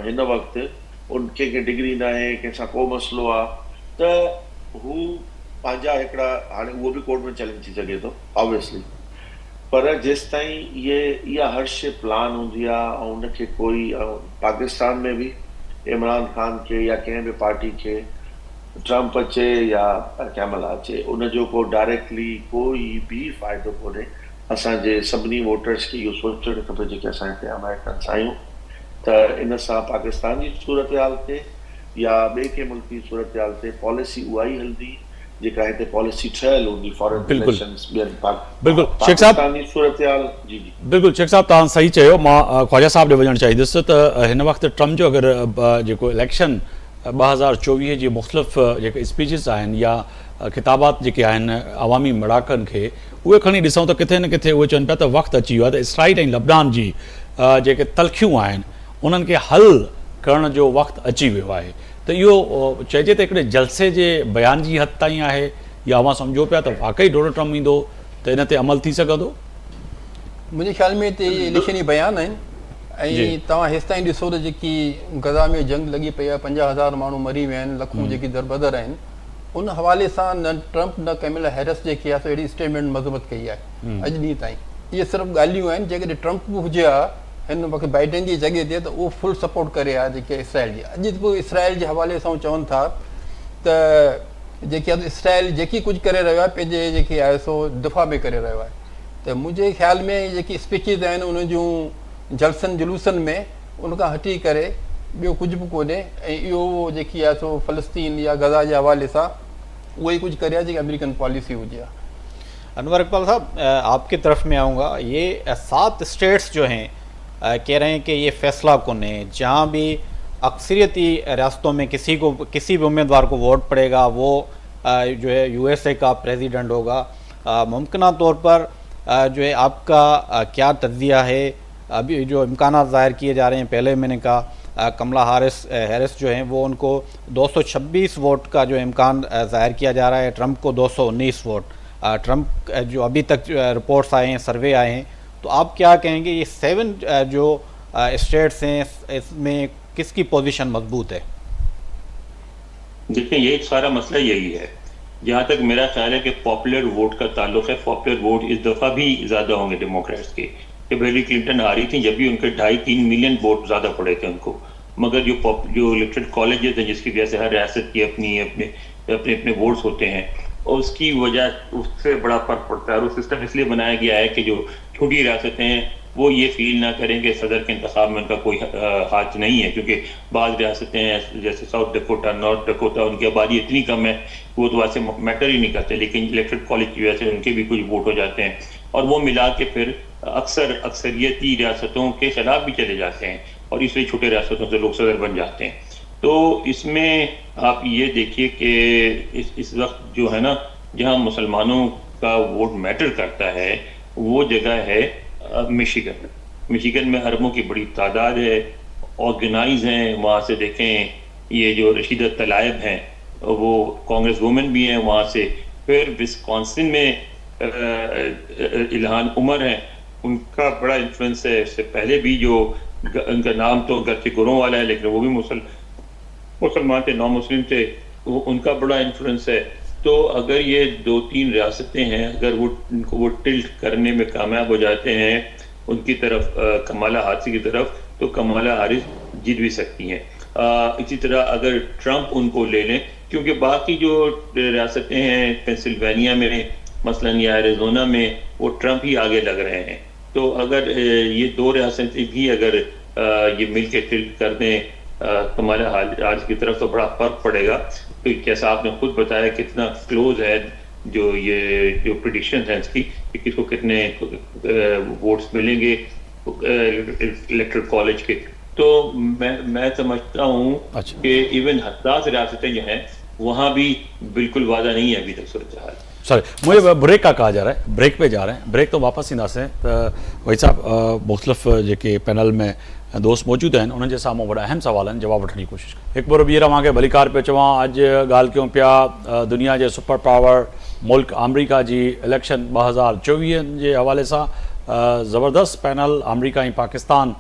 हिन वक़्तु कंहिंखे डिग्री न आहे, कंहिंसां को मसइलो आहे, त हू पंहिंजा हिकिड़ा, हाणे उहो बि कोर्ट में चैलेंज थी सघे थो ऑब्वियसली, पर जेसि ताईं इहा हर शइ प्लान हूंदी आहे ऐं उनखे कोई, पाकिस्तान में बि इमरान ख़ान खे या कंहिं बि पार्टी खे ट्रम्प अचे या कैमला अचे, उनजो को डायरेक्टली कोई बि फ़ाइदो कोन्हे। असांजे सभिनी वोटर्स खे इहो सोचणु खपे, जेके असां हिते अमेरिकन्स आहियूं, त इन सां पाकिस्तान जी सूरत हाल ते या ॿिए कंहिं मुल्क जी सूरत हाल ते पॉलिसी उहा ई हलंदी जेका हिते पॉलिसी ठहियल हूंदी। फॉरेन रिलेशंस बिल्कुलु शेख साहब जी सूरत हाल जी जी बिल्कुलु शेख साहब तव्हां सही चयो। मां ख्वाजा साहब ॾे वञणु चाहींदुसि त हिन वक़्तु ट्रम्प जो अगरि जेको इलेक्शन 2024 जी मुख़्तलिफ़ जेके स्पीचिस आहिनि या ख़िताबात जेके आहिनि अवामी मड़ाकनि खे, उहे खणी ॾिसूं त किथे न किथे उहे चवनि पिया त वक़्तु अची वियो आहे त इसराइल ऐं लबनान जी जेके तलख़ियूं आहिनि उन्हनि खे हल करण जो वक़्तु अची वियो आहे। त इहो चइजे त हिकिड़े जलसे जे बयान जी हद ताईं आहे, या अवां सम्झो पिया त वाक़ई डोनाल्ड ट्रम्प ईंदो त इन ते अमल थी सघंदो? मुंहिंजे ख़्याल में हिते इलेक्शन ई बयान आहिनि। ऐं तव्हां हेसि ताईं ॾिसो त जेकी गज़ा में जंग लॻी पई आहे, 50,000 माण्हू मरी विया आहिनि, लखूं जेकी दरबदर आहिनि, उन हवाले सां न ट्रम्प न कैमला हैरिस जेकी आहे अहिड़ी स्टेटमेंट मज़बूत कई आहे अॼु ॾींहं ताईं। इहे सिर्फ़ु ॻाल्हियूं आहिनि, जेकॾहिं ट्रम्प बि हुजे हा हिन वक़्तु बाइडन जी जॻह ते, त उहो फुल सपोर्ट करे हा जेके इसराइल जी। अॼु पोइ इसराइल जे हवाले सां चवनि था त जेके इसराइल जेकी कुझु करे रहियो आहे पंहिंजे जेके आहे सो दिफ़ा में करे रहियो आहे। त मुंहिंजे ख़्याल में जेकी स्पीचिस आहिनि उन जूं जलसनि जुलूसनि में उनखां हटी करे ॿियो कुझु बि कोन्हे ऐं इहो जेकी आहे सो फ़लस्तीन या गज़ा जे हवाले सां उहो ई कुझु करे आहे जेकी अमेरिकन पॉलिसी हुजे आहे। अनवर इकबाल साहब, आपकी तरफ में आऊँगा। ये 7 स्टेट्स जो हैं कह रहे हैं कि ये फैसला कौन है, जहाँ भी अक्सरियती रियासतों में किसी भी उम्मीदवार को वोट पड़ेगा वो जो है USA का प्रेसिडेंट होगा। मुमकिन तौर पर जो है आपका क्या तज्जिया है? अभी जो इम्कानात ज़ाहिर किए जा रहे हैं, पहले मैंने कहा कमला हैरिस जो हैं वो उनको 226 वोट का जो इम्कान ज़ाहिर किया जा रहा है, ट्रंप को 219 वोट। ट्रंप जो अभी तक रिपोर्ट्स आए हैं, सर्वे आए हैं, तो आप क्या कहेंगे ये 7 जो स्टेट्स हैं इसमें किसकी पोजीशन मजबूत है? देखिए, ये सारा मसला यही है। जहाँ तक मेरा ख्याल है कि पॉपुलर वोट का ताल्लुक है, पॉपुलर वोट इस दफ़ा भी ज़्यादा होंगे डेमोक्रेट्स के। जब हिलरी क्लिंटन आ रही थी, जब भी उनके 2.5-3 मिलियन वोट ज़्यादा पड़े थे उनको, मगर जो इलेक्टेड कॉलेजेस हैं जिसकी वजह से हर रियासत की अपने वोट्स होते हैं, और उसकी वजह उससे बड़ा फर्क पड़ता है। और वो सिस्टम इसलिए बनाया गया है कि जो छोटी रियासतें हैं वो ये फील ना करें कि सदर के इंतखाब में उनका कोई हाथ नहीं है, क्योंकि बाद रियासतें हैं जैसे साउथ डकोटा, नॉर्थ डकोटा, उनकी आबादी इतनी कम है वो तो वैसे मैटर ही नहीं करते, लेकिन इलेक्टेड कॉलेज की वजह से उनके भी कुछ वोट हो जाते हैं, और वो मिला के फिर अक्सरियती रियासतों के खिलाफ भी चले जाते हैं, और इसलिए छोटे रियासतों से लोग सदर बन जाते हैं। तो इसमें आप ये देखिए कि इस वक्त जो है ना, जहाँ मुसलमानों का वोट मैटर करता है वो जगह है मिशिगन में अरबों की बड़ी तादाद है, ऑर्गेनाइज हैं। वहाँ से देखें, ये जो रशीदा तलायब हैं वो कांग्रेस वुमेन भी हैं वहाँ से। फिर विस्कॉन्सिन में इल्हान उमर हैं, उनका बड़ा इन्फ्लुएंस है। इससे पहले भी जो उनका नाम तो गर्चे गुरों वाला है, लेकिन वो भी मुसलमान थे, नॉन मुस्लिम थे, उनका बड़ा इन्फ्लुएंस है। तो अगर ये 2-3 रियासतें हैं, अगर वो टिल्ट करने में कामयाब हो जाते हैं उनकी तरफ, कमला हारिस की तरफ, तो कमला हारिस जीत भी सकती हैं। इसी तरह अगर ट्रंप उनको ले लें, क्योंकि बाकी जो रियासतें हैं पेंसिल्वेनिया में मसलन या एरिज़ोना में, वो ट्रंप ही आगे लग रहे हैं। तो अगर ये 2 रियासतें भी अगर ये मिल के टिल्ट कर दें कमला हारिस की तरफ, तो बड़ा फर्क पड़ेगा। तो जैसा आपने खुद बताया कितना क्लोज है जो प्रेडिक्शन है इसकी कि किसको कितने वोट्स मिलेंगे इलेक्टोरल कॉलेज के। तो मैं समझता हूँ कि इवन हसास रियासतें जो हैं वहाँ भी बिल्कुल वादा नहीं है अभी तक सूरत हाल। सॉरी, मुझे ब्रेक का कहा जा रहा है, ब्रेक पे जा रहे हैं, ब्रेक तो वापस ईंदासीं। त वही साहब मुख़्तलिफ़ जेके पैनल में दोस्त मौजूद आहिनि उन्हनि जे साम्हूं वॾा अहम सवाल आहिनि, जवाब वठण जी कोशिशि कयूं। हिकु बार ॿीहर तव्हांखे भलीकार पियो चवां, अॼु ॻाल्हि कयूं पिया दुनिया जे सुपर पावर मुल्क अमरीका जी इलेक्शन 2024 जे हवाले सां। ज़बरदस्त पैनल अमरीका ऐं पाकिस्तान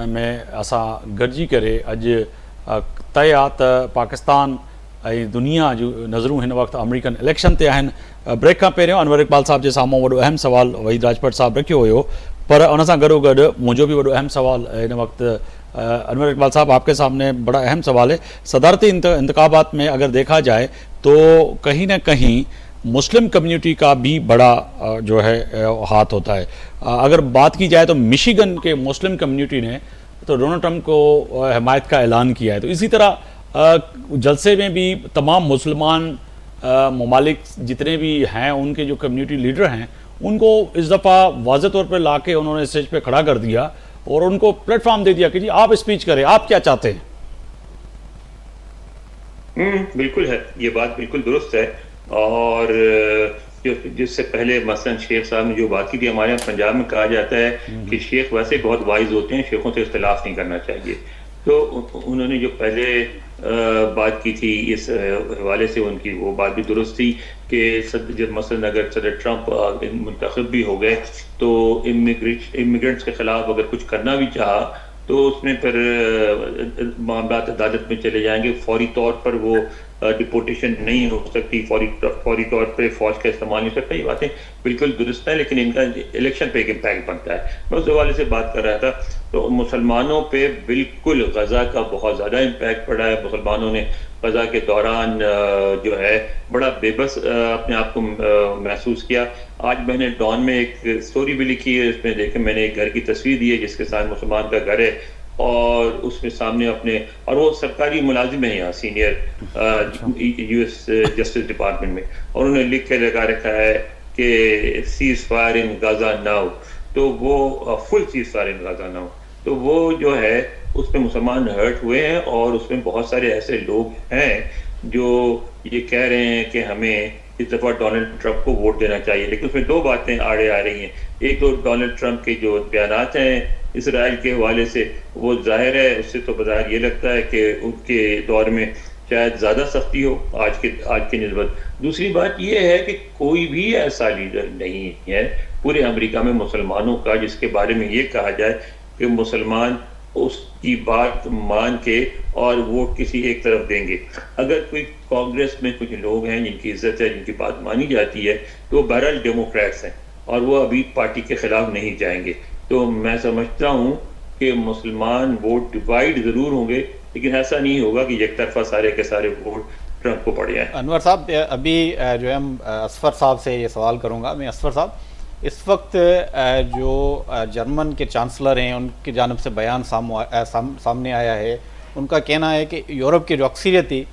में असां गॾिजी करे अॼु तय आहे त पाकिस्तान ऐं दुनिया जूं नज़रूं हिन वक़्तु अमरीकन इलेक्शन ते आहिनि। ब्रेक खां पहिरियों अनवर इकबाल साहब जे साम्हूं वॾो अहम सवाल वहीद राजपत साहब रखियो हुयो, पर उन सां गॾोगॾु मुंहिंजो बि वॾो अहम सवाल हिन वक़्तु अनवर इकबाल साहब आपके सामने बड़ा अहम सवाल है। सदारती इंतखाबात में अगर देखा जाए तो कहीं ना कहीं मुस्लिम कम्युनिटी का भी बड़ा जो है हाथ होता है। अगर बात की जाए तो मिशिगन के मुस्लिम कम्युनिटी ने तो डोनाल्ड ट्रंप को हिमायत का ऐलान किया है। तो इसी तरह जलसे में भी तमाम मुसलमान ममालिक जितने भी हैं उनके जो कम्युनिटी लीडर हैं उनको इस दफ़ा वाज़े तौर पर ला के उन्होंने स्टेज पे खड़ा कर दिया और उनको प्लेटफॉर्म दे दिया कि जी आप स्पीच करें, आप क्या चाहते हैं। बिल्कुल है, ये बात बिल्कुल दुरुस्त है। और जिससे पहले मसलन शेख साहब ने जो बात की थी, हमारे यहाँ पंजाब में कहा जाता है कि शेख वैसे बहुत वाइज होते हैं, शेखों से इख्तिलाफ नहीं करना चाहिए। तो उन्होंने जो पहले बात की थी इस हवाले से उनकी वो बात भी दुरुस्त थी कि जब मसलन अगर सदर ट्रंप मुंतखब भी हो गए तो इमिग्रेंट्स के खिलाफ अगर कुछ करना भी चाहा तो उसमें फिर मामला अदालत में चले जाएंगे, फौरी तौर पर वो डिपोटेशन नहीं हो सकती, फौरी तौर पे फौज का इस्तेमाल नहीं हो सकता, ये बातें बिल्कुल दुरुस्त हैं, लेकिन इनका इलेक्शन पे एक इम्पैक्ट बनता है। मैं उस हवाले से बात कर रहा था, तो मुसलमानों पे बिल्कुल गज़ा का बहुत ज़्यादा इम्पैक्ट पड़ा है। मुसलमानों ने गज़ा के दौरान जो है बड़ा बेबस अपने आप को महसूस किया। आज मैंने डॉन में एक स्टोरी भी लिखी है, इसमें देखे मैंने एक घर की तस्वीर दी है जिसके साथ मुसलमान का घर है, और उसमें सामने अपने, और वो सरकारी मुलाजिम है यहाँ सीनियर यूएस जस्टिस डिपार्टमेंट में, और उन्होंने लिख के लगा रखा है कि cease fire in Gaza now, तो वो full cease fire in Gaza now, तो वो जो है उसमें मुसलमान हर्ट हुए हैं, और उसमें बहुत सारे ऐसे लोग हैं जो ये कह रहे हैं कि हमें इस दफ़ा डोनाल्ड ट्रंप को वोट देना चाहिए। लेकिन उसमें दो बातें आड़े आ रही हैं। एक तो डोनाल्ड ट्रंप के जो बयानात हैं इसराइल के हवाले से, वो जाहिर है उससे तो बाहर ये लगता है कि उनके दौर में शायद ज़्यादा सख्ती हो आज की निस्बत। दूसरी बात ये है कि कोई भी ऐसा लीडर नहीं है पूरे अमेरिका में मुसलमानों का जिसके बारे में ये कहा जाए कि मुसलमान उसकी बात मान के और वोट किसी एक तरफ देंगे। अगर कोई कांग्रेस में कुछ लोग हैं जिनकी इज्जत है, जिनकी बात मानी जाती है, तो वो बहरहाल डेमोक्रेट्स हैं और वो अभी पार्टी के खिलाफ नहीं जाएंगे। तो मैं समझता हूँ कि मुसलमान वोट डिवाइड ज़रूर होंगे, लेकिन ऐसा नहीं होगा कि एक तरफा सारे के सारे वोट ट्रंप को पड़ जाएं। अनवर साहब, अभी जो है हम असफर साहब से ये सवाल करूँगा मैं। असफर साहब, इस वक्त जो जर्मन के चांसलर हैं उनकी जानब से बयान सामने आया है, उनका कहना है कि यूरोप की जो अक्सरियती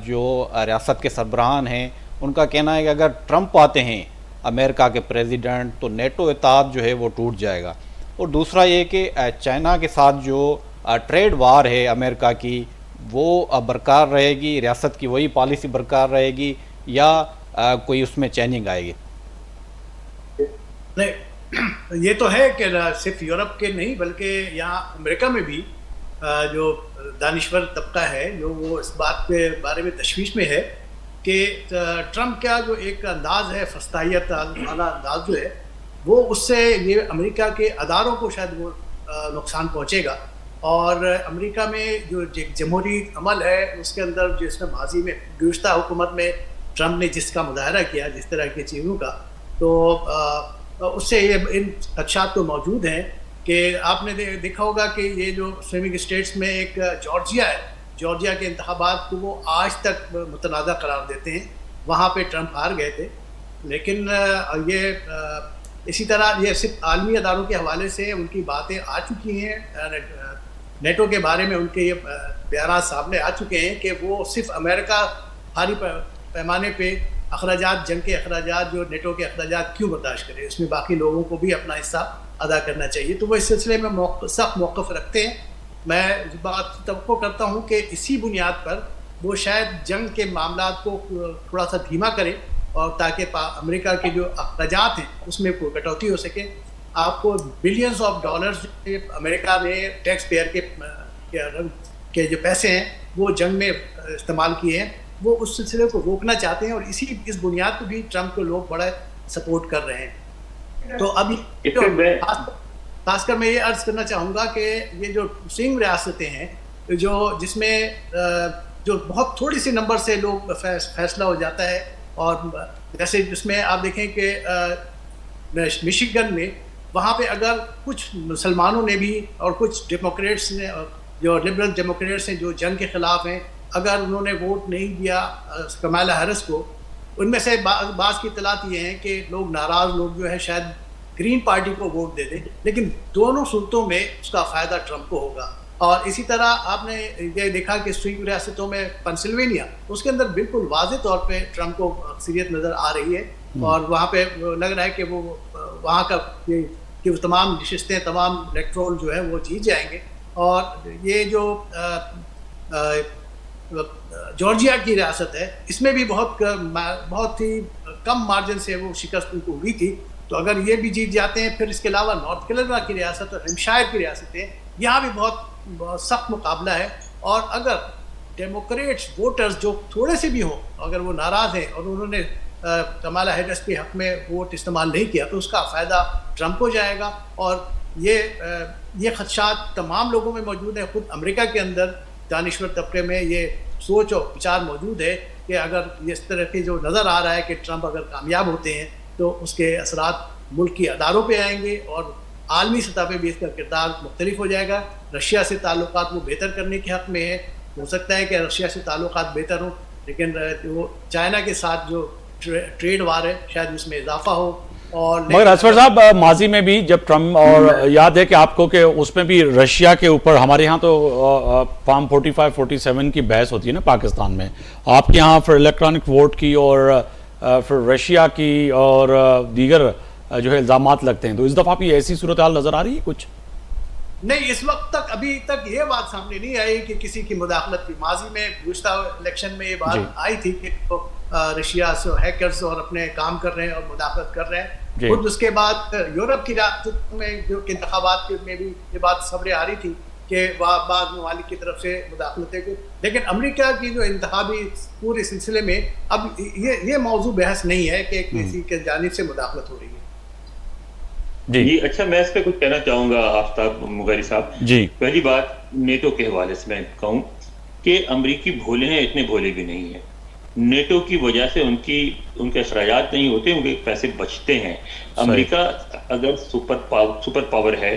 जो रियासत के सरबराहान हैं उनका कहना है कि अगर ट्रंप आते हैं अमेरिका के प्रेसिडेंट तो नेटो इत्तेहाद जो है वो टूट जाएगा। और दूसरा ये कि चाइना के साथ जो ट्रेड वार है अमेरिका की वो बरकरार रहेगी, रियासत की वही पॉलिसी बरकरार रहेगी या कोई उसमें चेंजिंग आएगी? नहीं, ये तो है कि सिर्फ यूरोप के नहीं बल्कि यहाँ अमेरिका में भी जो दानिश्वर तबका है जो वो इस बात के बारे में तशवीश में है कि ट्रंप का जो एक अंदाज़ है, फस्तायत वाला अंदाज जो है, वो उससे ये अमेरिका के अदारों को शायद वो नुकसान पहुँचेगा। और अमेरिका में जो जमहूरी अमल है उसके अंदर जिसमें माजी में गुज़श्ता हुकूमत में ट्रंप ने जिसका मुजाहरा किया जिस तरह की चीज़ों का, तो उससे ये इन खदशात तो मौजूद हैं कि आपने देखा होगा कि ये जो स्विमिंग स्टेट्स में एक जॉर्जिया है, जॉर्जिया के इंतखाबात को वो आज तक मुतनाज़ा करार देते हैं। वहाँ पे ट्रंप हार गए थे, लेकिन ये इसी तरह ये सिर्फ आलमी अदारों के हवाले से उनकी बातें आ चुकी हैं। नेटो के बारे में उनके ये बयान सामने आ चुके हैं कि वो सिर्फ अमेरिका भारी पैमाने पे अखराजात, जंग के अखराजात, जो नेटो के अखराजात क्यों बर्दाश्त करें, इसमें बाकी लोगों को भी अपना हिस्सा अदा करना चाहिए। तो वो इस सिलसिले में सख्त मौक़िफ़ रखते हैं। मैं इस बात तवक्को करता हूँ कि इसी बुनियाद पर वो शायद जंग के मामलात को थोड़ा सा धीमा करें और ताकि अमेरिका के जो अखराजात हैं उसमें कोई कटौती हो सके। आपको बिलियंस ऑफ डॉलर्स अमेरिका ने टैक्स पेयर के जो पैसे हैं वो जंग में इस्तेमाल किए हैं, वो उस सिलसिले को रोकना चाहते हैं और इस बुनियाद पर भी ट्रंप को लोग बड़ा सपोर्ट कर रहे हैं। तो अभी खासकर मैं ये अर्ज़ करना चाहूँगा कि ये जो स्विंग रियासतें हैं जो जिसमें जो बहुत थोड़ी सी नंबर से लोग फैसला हो जाता है, और जैसे जिसमें आप देखें कि मिशिगन में वहाँ पे अगर कुछ मुसलमानों ने भी और कुछ डेमोक्रेट्स ने, जो लिबरल डेमोक्रेट्स हैं जो जंग के ख़िलाफ़ हैं, अगर उन्होंने वोट नहीं दिया कमाला हैरिस को, उनमें से बाज़ की इत्तलात ये हैं कि लोग नाराज़ लोग जो है शायद ग्रीन पार्टी को वोट दे दें, लेकिन दोनों सूरतों में उसका फ़ायदा ट्रंप को होगा। और इसी तरह आपने ये देखा कि स्विंग रियासतों में पेंसिल्वेनिया, उसके अंदर बिल्कुल वाज़े तौर पे ट्रंप को अक्सरियत नज़र आ रही है और वहाँ पे लग रहा है कि वो वहाँ का कि तमाम नशिस्तें, तमाम इलेक्ट्रोल जो है वो जीत जाएंगे। और ये जो जॉर्जिया की रियासत है इसमें भी बहुत ही कम मार्जिन से वो शिकस्त उनको हुई थी, तो अगर ये भी जीत जाते हैं, फिर इसके अलावा नॉर्थ कैरोलिना की रियासत और हेम्पशायर की रियासतें, यहाँ भी बहुत सख्त मुकाबला है। और अगर डेमोक्रेट्स वोटर्स जो थोड़े से भी हों, अगर वो नाराज़ हैं और उन्होंने कमाला हैरिस के हक़ में वोट इस्तेमाल नहीं किया, तो उसका फ़ायदा ट्रंप को जाएगा। और ये खदशात तमाम लोगों में मौजूद है। ख़ुद अमेरिका के अंदर दानिश्वर तबके में ये सोच और विचार मौजूद है कि अगर इस तरह के जो नज़र आ रहा है कि ट्रंप अगर कामयाब होते हैं तो उसके असरात मुल्क की अदारों पे आएंगे और आलमी सतह पे भी इसका किरदार मुख्तलिफ हो जाएगा। रशिया से ताल्लुकात वो बेहतर करने के हक़ में है, हो सकता है कि रशिया से ताल्लुकात बेहतर हो, लेकिन वो चाइना के साथ जो ट्रेड वार है शायद उसमें इजाफा हो। और मगर असफर साहब, माजी में भी जब ट्रम्प, और याद है कि आपको कि उसमें भी रशिया के ऊपर, हमारे यहाँ तो फार्म 45-47 की बहस होती है ना पाकिस्तान में, आपके यहाँ फिर इलेक्ट्रॉनिक वोट की और फिर रशिया की और दीगर जो है इल्ज़ामात लगते हैं, तो इस दफ़ा भी ऐसी सूरत हाल नज़र आ रही है कुछ? नहीं, इस वक्त तक अभी तक ये बात सामने नहीं आई कि किसी की मुदाखलत की। माजी में गुज़श्ता इलेक्शन में ये बात आई थी कि तो रशिया से हैकर्स और अपने काम कर रहे हैं और मुदाखलत कर रहे हैं। खुद उसके बाद यूरोप की रियासत में जो इंतखाबात में भी ये बात खबरें आ रही थी कि बाद ममालिक की तरफ से मुदाखलतें को, लेकिन अमेरिका की जो इंतखाबी पूरे सिलसिले में अब ये मौजू बहस नहीं है कि किसी के जानिब से मुदाखलत हो रही है। जी अच्छा, मैं इस पे कुछ कहना चाहूँगा आफ्ताब मुगैरी साहब जी। पहली बात नेटो के हवाले से मैं कहूँ कि अमरीकी भोले हैं, इतने भोले भी नहीं है। नेटो की वजह से उनके अखराजात नहीं होते, उनके पैसे बचते हैं। अमेरिका अगर सुपर पावर है,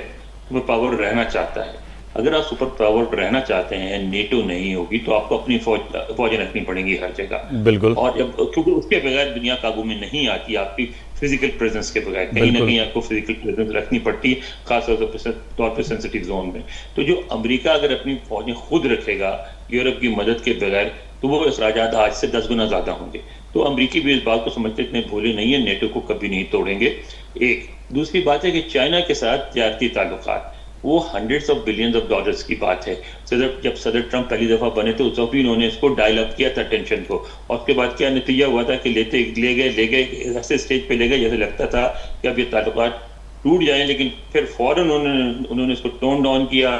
सुपर पावर रहना चाहता है, अगर आप सुपर पावर रहना चाहते हैं, नेटो नहीं होगी तो आपको अपनी फौजें रखनी पड़ेंगी हर जगह, बिल्कुल। और जब क्योंकि उसके बगैर दुनिया काबू में नहीं आती, आपकी फिजिकल प्रेजेंस के बगैर कहीं ना कहीं आपको फिजिकल प्रेजेंस रखनी पड़ती है, खासतौर पर सेंसिटिव जोन में। तो जो अमेरिका अगर अपनी फौजें खुद रखेगा यूरोप की मदद के बगैर, तो वो अखराजात आज से 10 गुना ज्यादा होंगे। तो अमेरिकी भी इस बात को समझते इतने भोले नहीं है, नेटो को कभी नहीं तोड़ेंगे। एक दूसरी बात है कि चाइना के साथ तिजारती ताल्लुकात, वो hundreds of billions of dollars की बात है। जब सदर ट्रंप पहली दफा बने तो उस वक्त भी उन्होंने इसको डायल अप किया था टेंशन को, और उसके बाद क्या नतीजा हुआ था कि ले गए ऐसे स्टेज पे ले गए जैसे लगता था कि अब ये ताल्लुकात टूट जाएं, लेकिन फिर फौरन उन्होंने इसको टोन डाउन किया,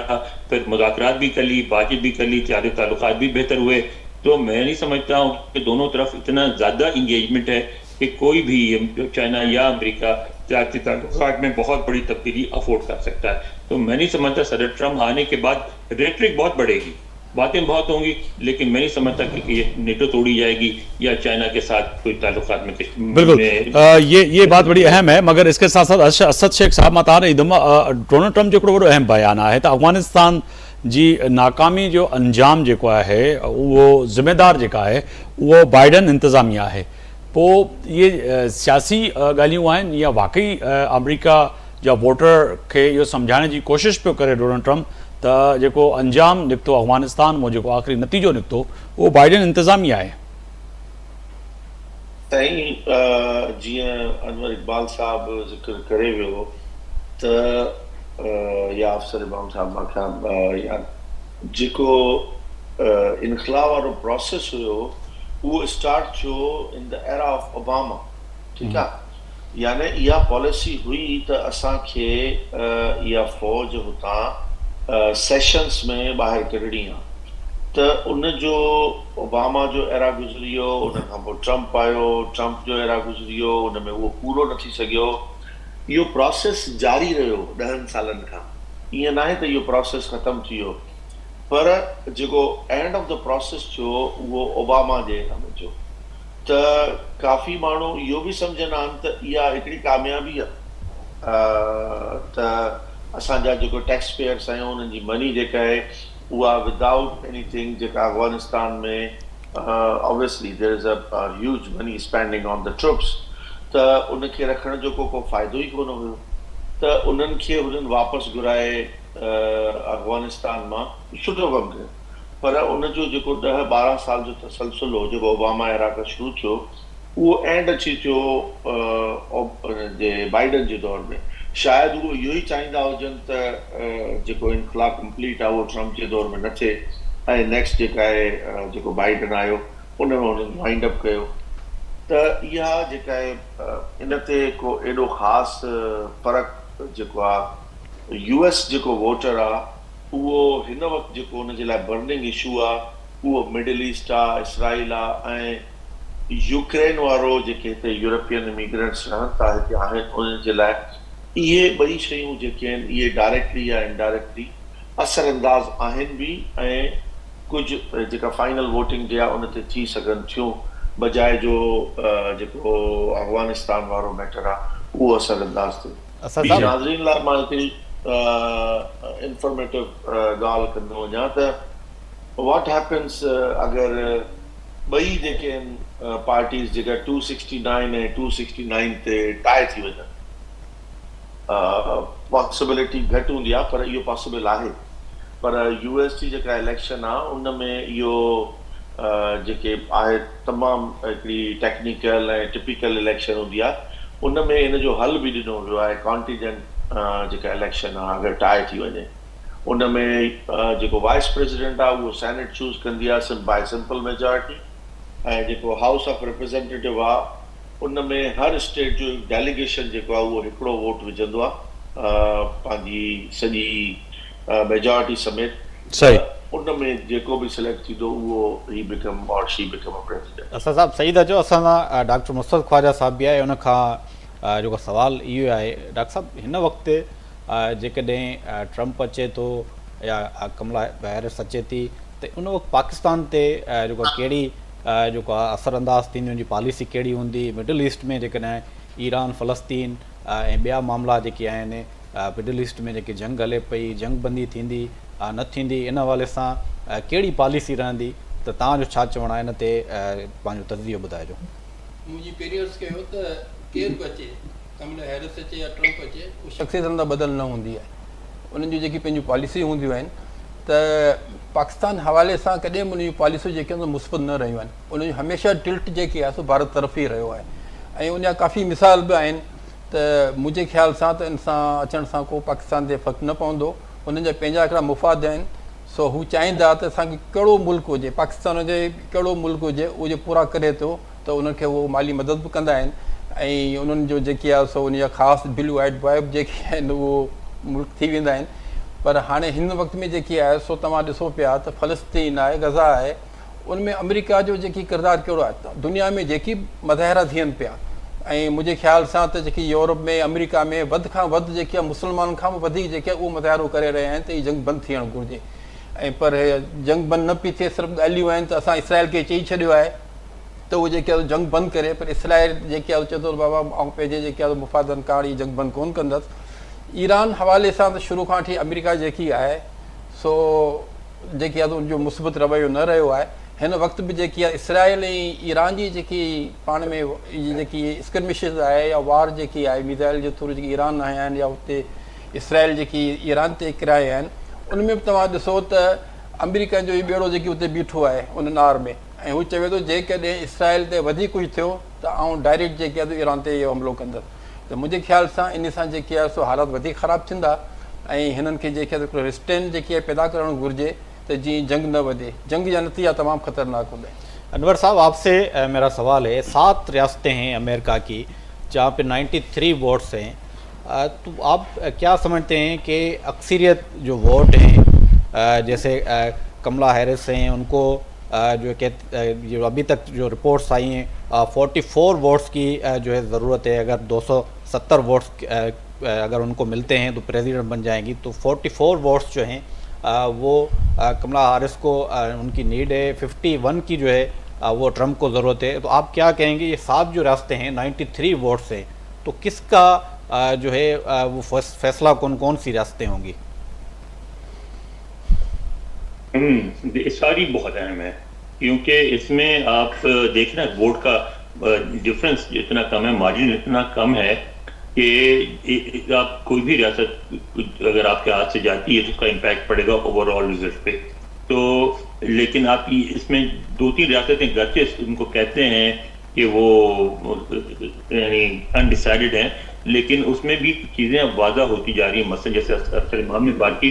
फिर मुज़ाकरात भी कर ली, बातचीत भी कर ली, तिजारती ताल्लुकात भी बेहतर हुए। तो मैं नहीं समझता हूँ कि दोनों तरफ इतना ज़्यादा इंगेजमेंट है कि कोई भी चाइना या अमेरिका तिजारती ताल्लुकात में बहुत बड़ी तब्दीली अफोर्ड कर सकता है। तो मैं नहीं समझता सदर ट्रंप आने के बाद रेटरिक बहुत बढ़ेगी, बातें बहुत होंगी, लेकिन मैं नहीं समझता कि ये नेटो तोड़ी जाएगी या चाइना के साथ कोई ताल्लुकात में। बिल्कुल, ये बात बड़ी अहम है। मगर इसके साथ साथ असद शेख साहब मातार डोनाल्ड ट्रंप जो बड़ो अहम बयान है तो अफगानिस्तान जी नाकामी जो अंजाम जो है वो जिम्मेदार जो है वो बाइडन इंतज़ामिया है। तो ये सियासी ॻाल्हियूं आहिनि या वाकई अमेरिका जा वोटर के इहो सम्झाइण जी कोशिश पियो करे डोनाल्ड ट्रंप त जेको अंजाम निकितो अफगानिस्तान में, जेको आख़िरी नतीजो निकितो उहो बाइडन इंतज़ामिया आहे? साईं, जीअं अनवर इकबाल साहब ज़िक्र करे वियो त या अफसर इमाम साहब मां या जेको इनक़लाब वारो प्रोसेस हुयो वो स्टार्ट थियो in the era of Obama, ठीक आहे। यानी इहा पॉलिसी हुई त असांखे इहा फौज हुतां सेशंस में ॿाहिरि कढणी आहे, त उन जो ओबामा जो एरा गुज़री वियो, उन खां पोइ ट्रंप आयो, ट्रंप जो एरा गुज़री वियो, उन में उहो पूरो न थी सघियो। इहो प्रोसेस जारी रहियो 10 सालनि खां, ईअं नाहे त इहो प्रोसेस ख़तमु थी वियो, पर जेको एंड ऑफ द प्रोसेस थियो उहो ओबामा जे कम जो। त काफ़ी माण्हू इहो बि सम्झंदा आहिनि त इहा हिकिड़ी कामयाबी आहे, त असांजा जेको टैक्स पेयर्स आहियूं उन्हनि जी मनी जेका आहे उहा विदाउट एनीथिंग जेका अफगानिस्तान में obviously there is a huge money spending on the troops, त उनखे रखण जो को फ़ाइदो ई कोन हुयो। त उन्हनि खे हुननि वापसि घुराए अफगानिस्तान मां सुठो कमु कयो, पर उनजो जेको 10-12 साल जो तसलसल हो जेको ओबामा एरा खां शुरू थियो उहो एंड अची थियो बाइडन जे दौर में। शायदि उहो इहो ई चाहींदा हुजनि त जेको इनक़लाब कंप्लीट आहे उहो ट्रंप जे दौर में न थिए ऐं नेक्स्ट जेका आहे जेको बाइडन आयो उन में उन्हनि वाइंड अप कयो। त इहा जेका आहे इन ते को एॾो ख़ासि फ़र्क़ु जेको आहे US जेको वोटर आहे उहो हिन वक़्तु जेको हुनजे लाइ बर्निंग इशू आहे उहो मिडल ईस्ट आहे, इसराइल आहे ऐं यूक्रेन वारो जेके हिते यूरोपियन इमिग्रेंट्स रहनि था हिते आहिनि उन्हनि जे लाइ इहे ॿई शयूं जेके आहिनि इहे डायरेक्टली या इनडायरेक्टली असरअंदाज़ आहिनि बि ऐं कुझु जेका फाइनल वोटिंग जे आहे उन ते थी सघनि थियूं, बजाए जो जेको अफ़गानिस्तान वारो मैटर आहे उहो असर अंदाज़ थिए। असर ॿी साहब नाज़रीन लाइ मां हिकिड़ी इंफॉर्मेटिव ॻाल्हि कंदो वञां त वॉट हैपन्स अगरि ॿई जेके आहिनि पार्टीज़ जेका 269 ऐं 269 ते टाई थी वञनि, पॉसिबिलिटी घटि हूंदी आहे पर इहो पॉसिबल आहे। पर US जी जेका इलेक्शन आहे उन में इहो जेके आहे तमामु हिकिड़ी टेक्निकल ऐं टिपिकल इलेक्शन हूंदी आहे, उन में इन जो हल बि ॾिनो वियो आहे। कॉन्टीजेंट जेका इलेक्शन आहे अगरि टाई थी वञे, उन में जेको वाइस प्रेसिडेंट आहे उहो सेनेट चूज़ कंदी आहे बाय सिंपल मेजॉरिटी, ऐं जेको हाउस ऑफ रिप्रेजेंटेटिव आहे उन में हर स्टेट जो डेलीगेशन जेको आहे उहो हिकिड़ो वोट विझंदो आहे पंहिंजी सॼी मेजॉरिटी समेत। सही। उन में जेको बि सिलेक्ट थींदो उहो ही बिकम और शी बिकम अ प्रेसिडेंट। असर साहब सही था चओ। असां डॉक्टर मुस्तफ़ा ख्वाजा साहब बि आहे, उन खां जेको सुवाल इहो आहे डॉक्टर साहब, हिन वक़्तु जेकॾहिं ट्रम्प अचे थो या कमला हैरिस अचे थी त उन वक़्तु पाकिस्तान ते जेको कहिड़ी जेको आहे असरअंदाज़ थींदी, उनजी पॉलिसी कहिड़ी हूंदी? मिडल ईस्ट में जेकॾहिं ईरान फ़लस्तीन ऐं ॿिया मामला जेके आहिनि, मिडल ईस्ट में जेकी जंग हले पई, जंग बंदी थींदी न थींदी, इन हवाले सां कहिड़ी पॉलिसी रहंदी, त तव्हांजो छा चवणु आहे इन ते? पंहिंजो तज़ियो ॿुधाइजो। मुंहिंजी पहिरीं अर्ज़ु कयो त केरु बि अचे, कमला हैरिस अचे या ट्रम्प अचे, उहा शख़्सियत अंदरि बदल न हूंदी आहे। उन्हनि जूं जेकी पंहिंजूं पॉलिसियूं हूंदियूं आहिनि त पाकिस्तान हवाले सां कॾहिं बि उन जूं पॉलिसियूं जेके आहिनि मुस्बत न रहियूं आहिनि। उन जूं हमेशह टिल्ट जेकी आहे सो भारत तरफ़ ई रहियो आहे, ऐं उन जा काफ़ी मिसाल बि आहिनि त मुंहिंजे ख़्याल सां त इन सां अचण सां को पाकिस्तान ते फ़र्क़ु न पवंदो। उन्हनि जा पंहिंजा हिकिड़ा मुफ़ाद आहिनि, सो हू चाहींदा त असांखे कहिड़ो मुल्क हुजे, पाकिस्तान हुजे कहिड़ो मुल्क हुजे, उहो जे पूरा करे थो त उनखे उहो माली मदद बि कंदा आहिनि। ऐं उन्हनि जो जेकी आहे सो उन जा ख़ासि ब्लू वाइट वाइब जेके आहिनि उहो मुल्क थी वेंदा आहिनि। पर हाणे हिन वक़्त में जेकी आहे सो तव्हां ॾिसो पिया त फ़लस्तीन आहे, गज़ा आहे, उनमें अमेरिका जो जेकी किरदारु कहिड़ो आहे? दुनिया में जेकी मुज़ाहिरा थियनि पिया, ऐं मुंहिंजे ख़्याल सां त जेकी यूरोप में अमेरिका में वधि खां वधि जेकी आहे मुस्लमाननि खां बि वधीक जेके आहे उहो मुज़ाहिरो करे रहिया आहिनि त हीअ जंग बंदि थियणु घुरिजे। ऐं पर जंग बंदि न पई थिए, सिर्फ़ु ॻाल्हियूं आहिनि त असां इसराइल खे चई छॾियो आहे त उहो जेके आहे जंग बंदि करे, पर इसराइल जेके आहे चए थो बाबा ऐं पंहिंजे जेके आहे मुफ़ादनि कारण हीअ जंग बंदि कोन कंदसि। ईरान हवाले सां त शुरू खां वठी अमेरिका जेकी आहे सो जेकी आहे उनजो मुस्बत रवैयो न रहियो आहे। हिन वक़्तु बि जेकी आहे इसराइल ऐं ईरान जी जेकी पाण में जेकी स्कर्मिशिस आहे या वार जेकी आहे मिज़ाइल जे थ्रू जेकी ईरान आया आहिनि या उते इसराइल जेकी ईरान ते किराया आहिनि, उनमें बि तव्हां ॾिसो त अमेरिका जो ई ॿेड़ो जेकी उते बीठो आहे उन नार में, ऐं हू चवे थो जेकॾहिं इसराइल ते वधीक कुझु थियो त आउं डायरेक्ट जेकी आहे ईरान ते इहो हमिलो कंदुसि। त मुंहिंजे ख़्याल सां इन सां जेकी आहे सो हालात वधीक ख़राबु थींदा, ऐं हिननि खे जेके आहे हिकिड़ो रिस्टेंट जेकी आहे पैदा करणु घुरिजे त जीअं जंग न वधे। जंग जा नतीजा तमाम ख़तरनाक हूंदा आहिनि। अनवर साहब, आपसे मेरा सवाल है, 7 रियासतें हैं अमेरिका की जहाँ पे 93 वोट्स हैं, तो आप क्या समझते हैं कि अक्सरियत जो वोट हैं, जैसे कमला हैरिस हैं, उनको जो अभी तक जो रिपोर्ट्स आई हैं 44 वोट्स की जो है ज़रूरत है, अगर 270 वोट्स अगर उनको मिलते हैं तो प्रेसिडेंट बन जाएंगी, तो 44 वोट्स जो हैं वो कमला हैरिस को उनकी नीड है, 51 की जो है वो ट्रम्प को ज़रूरत है। तो आप क्या कहेंगे, ये 7 जो रास्ते हैं 93 वोट्स हैं, तो किसका जो है वो फैसला कौन कौन सी रास्ते होंगी? सारी बहुत अहम है, क्योंकि इसमें आप देखना वोट का डिफरेंस इतना कम है, मार्जिन इतना कम है कि आप कोई भी रियासत अगर आपके हाथ से जाती है तो उसका इम्पैक्ट पड़ेगा ओवरऑल रिजल्ट पे। तो लेकिन आप इसमें 2-3 रियासतें गर्चे उनको कहते हैं कि वो यानी अनडिसाइडेड हैं, लेकिन उसमें भी चीज़ें अब वाज़ा होती जा रही हैं। मसलन जैसे अफसर इमाम ने बात की,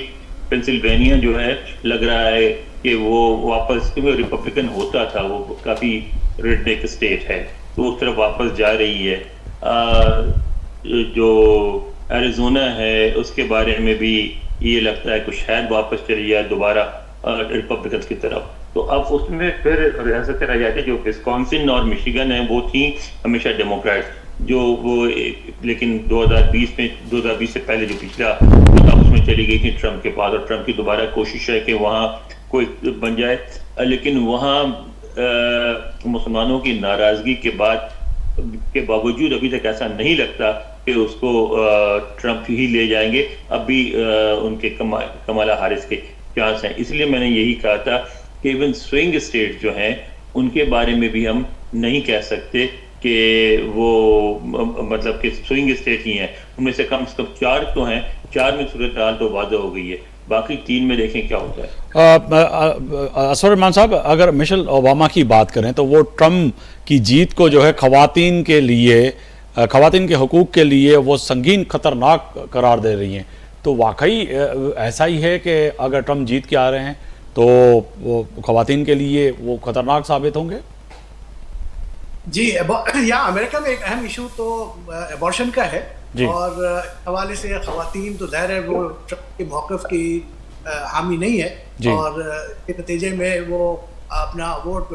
पेंसिल्वेनिया जो है लग रहा है कि वो वापस, क्योंकि रिपब्लिकन होता था, वो काफ़ी रेडनेक स्टेट है, तो उस तरफ वापस जा रही है। जो एरिज़ोना है उसके बारे में भी ये लगता है कि शायद वापस चली जाए दोबारा रिपब्लिकन की तरफ। तो अब उसमें फिर रियासतें रह जाती है, जो विस्कॉन्सिन और मिशिगन है वो थी हमेशा डेमोक्रेट, जो वो लेकिन 2020 से पहले जो पिछला था उसमें चली गई थी ट्रम्प के पास, और ट्रम्प की दोबारा कोशिश है कि वहाँ कोई बन जाए, लेकिन वहाँ मुसलमानों की नाराज़गी के बावजूद अभी तक ऐसा नहीं लगता कि उसको ट्रंप ही ले जाएंगे। अब भी उनके कमला हारिस के चांस हैं। इसलिए मैंने यही कहा था कि इवन स्विंग स्टेट जो हैं उनके बारे में भी हम नहीं कह सकते कि वो मतलब कि स्विंग स्टेट ही हैं। उनमें से कम 4 तो हैं, 4 में सूरत हाल तो वाज़ह हो गई है, बाकी 3 में देखें क्या होता है। असफर रहमान साहब, अगर मिशेल ओबामा की बात करें तो वो ट्रम्प की जीत को जो है ख़वातीन के लिए, ख़वातीन के हकूक़ के लिए वो संगीन ख़तरनाक करार दे रही हैं, तो वाकई ऐसा ही है कि अगर ट्रम्प जीत के आ रहे हैं तो वो ख़वातीन के लिए वो ख़तरनाक साबित होंगे? जी, यहाँ अमेरिका में एक अहम इशू तो एबॉर्शन का है, और हवाले से ख़वातीन तो ज़ाहिर है वो ट्रम्प के मौक़िफ़ की हामी नहीं है, और के नतीजे में वो अपना वोट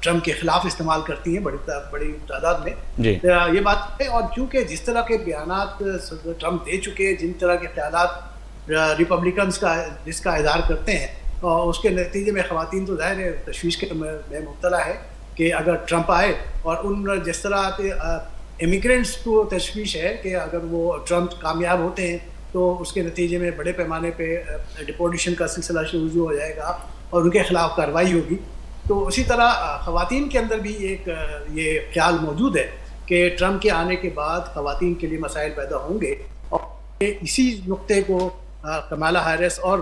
ट्रम्प के खिलाफ इस्तेमाल करती हैं बड़ी तादाद में। ये बात है, और चूँकि जिस तरह के बयानात ट्रम्प दे चुके हैं, जिन तरह के ख्यालात रिपब्लिकन्स का जिसका इज़हार करते हैं, और उसके नतीजे में ख़वातीन तो ज़ाहिर है तशवीश के में मुब्तला है कि अगर ट्रम्प आए, और उन जिस तरह इमिग्रेंट्स को तशवीश है कि अगर वो ट्रम्प कामयाब होते हैं तो उसके नतीजे में बड़े पैमाने पे डिपोर्टेशन का सिलसिला शुरू हो जाएगा और उनके खिलाफ कार्रवाई होगी। तो उसी तरह ख़वातीन के अंदर भी एक ये ख्याल मौजूद है कि ट्रम्प के आने के बाद ख़वातीन के लिए मसाइल पैदा होंगे, और इसी नुक्ते को कमला हैरिस और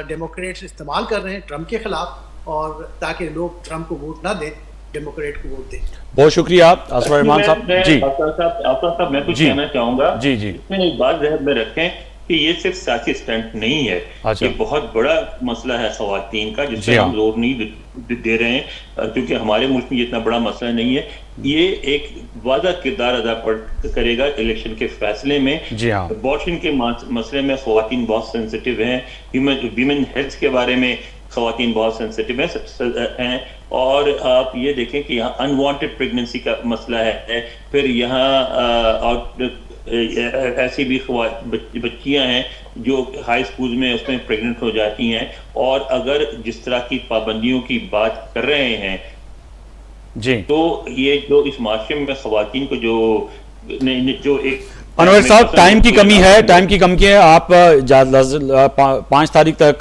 डेमोक्रेट्स इस्तेमाल कर रहे हैं ट्रम्प के खिलाफ, और ताकि लोग ट्रम्प को वोट ना दें, डेमोक्रेट को वोट दें। बहुत शुक्रिया असफर रहमान साहब। जी साहब, मैं कुछ कहना चाहूँगा। जी इसमें एक बात ज़हन में रखें कि ये सिर्फ सियासी स्टंट नहीं है, ये बहुत बड़ा मसला है ख़वातीन का, जिससे हम जोर नहीं दे रहे हैं, क्योंकि हमारे मुल्क में इतना बड़ा मसला नहीं है। ये एक वादा किरदार अदा करेगा इलेक्शन के फैसले में। अबॉर्शन के मसले में ख़वातीन बहुत सेंसिटिव हैं, वीमेन हेल्थ के बारे में ख़वातीन बहुत सेंसिटिव हैं, और आप ये देखें कि यहाँ अनवांटेड प्रेगनेंसी का मसला है, फिर यहाँ ऐसी भी बच्चियां हैं जो हाई स्कूल में उसमें प्रेग्नेंट हो जाती हैं, और अगर जिस तरह की पाबंदियों की बात कर रहे हैं जी, तो ये जो इस माशरे में ख़वातीन को जो एक अनवर साहब, टाइम की कमी है, आप 5 तारीख तक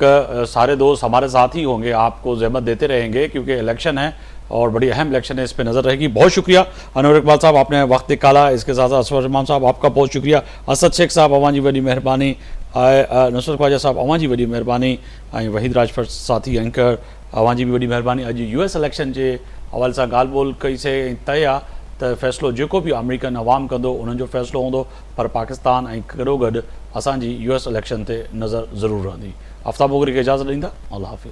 सारे दोस्त हमारे साथ ही होंगे, आपको ज़हमत देते रहेंगे क्योंकि इलेक्शन है और बड़ी अहम इलेक्शन है, इस पे नज़र रहेगी। बहुत शुक्रिया अनवर इकबाल साहब, आपने वक्त निकाला। इसके साथ साथ असफर रहमान साहब, आपका बहुत शुक्रिया। असद शेख साहब, अवां जी वॾी महिरबानी। नुसरत ख्वाजा साहब, अवां जी वॾी महिरबानी। ऐं वहीद राजपथ साथी एंकर, अवां जी बि वॾी महिरबानी। अॼु US इलेक्शन जे हवाले सां ॻाल्हि ॿोल कईसीं, ऐं तय आहे त फ़ैसिलो जेको बि अमेरिकन अवाम कंदो उन्हनि जो फ़ैसिलो हूंदो, पर पाकिस्तान ऐं गॾोगॾु असांजी US इलेक्शन ते नज़र ज़रूरु रहंदी। आफ्ताब मोगरी खे इजाज़त ॾींदा। अल्लाह हाफ़िज़।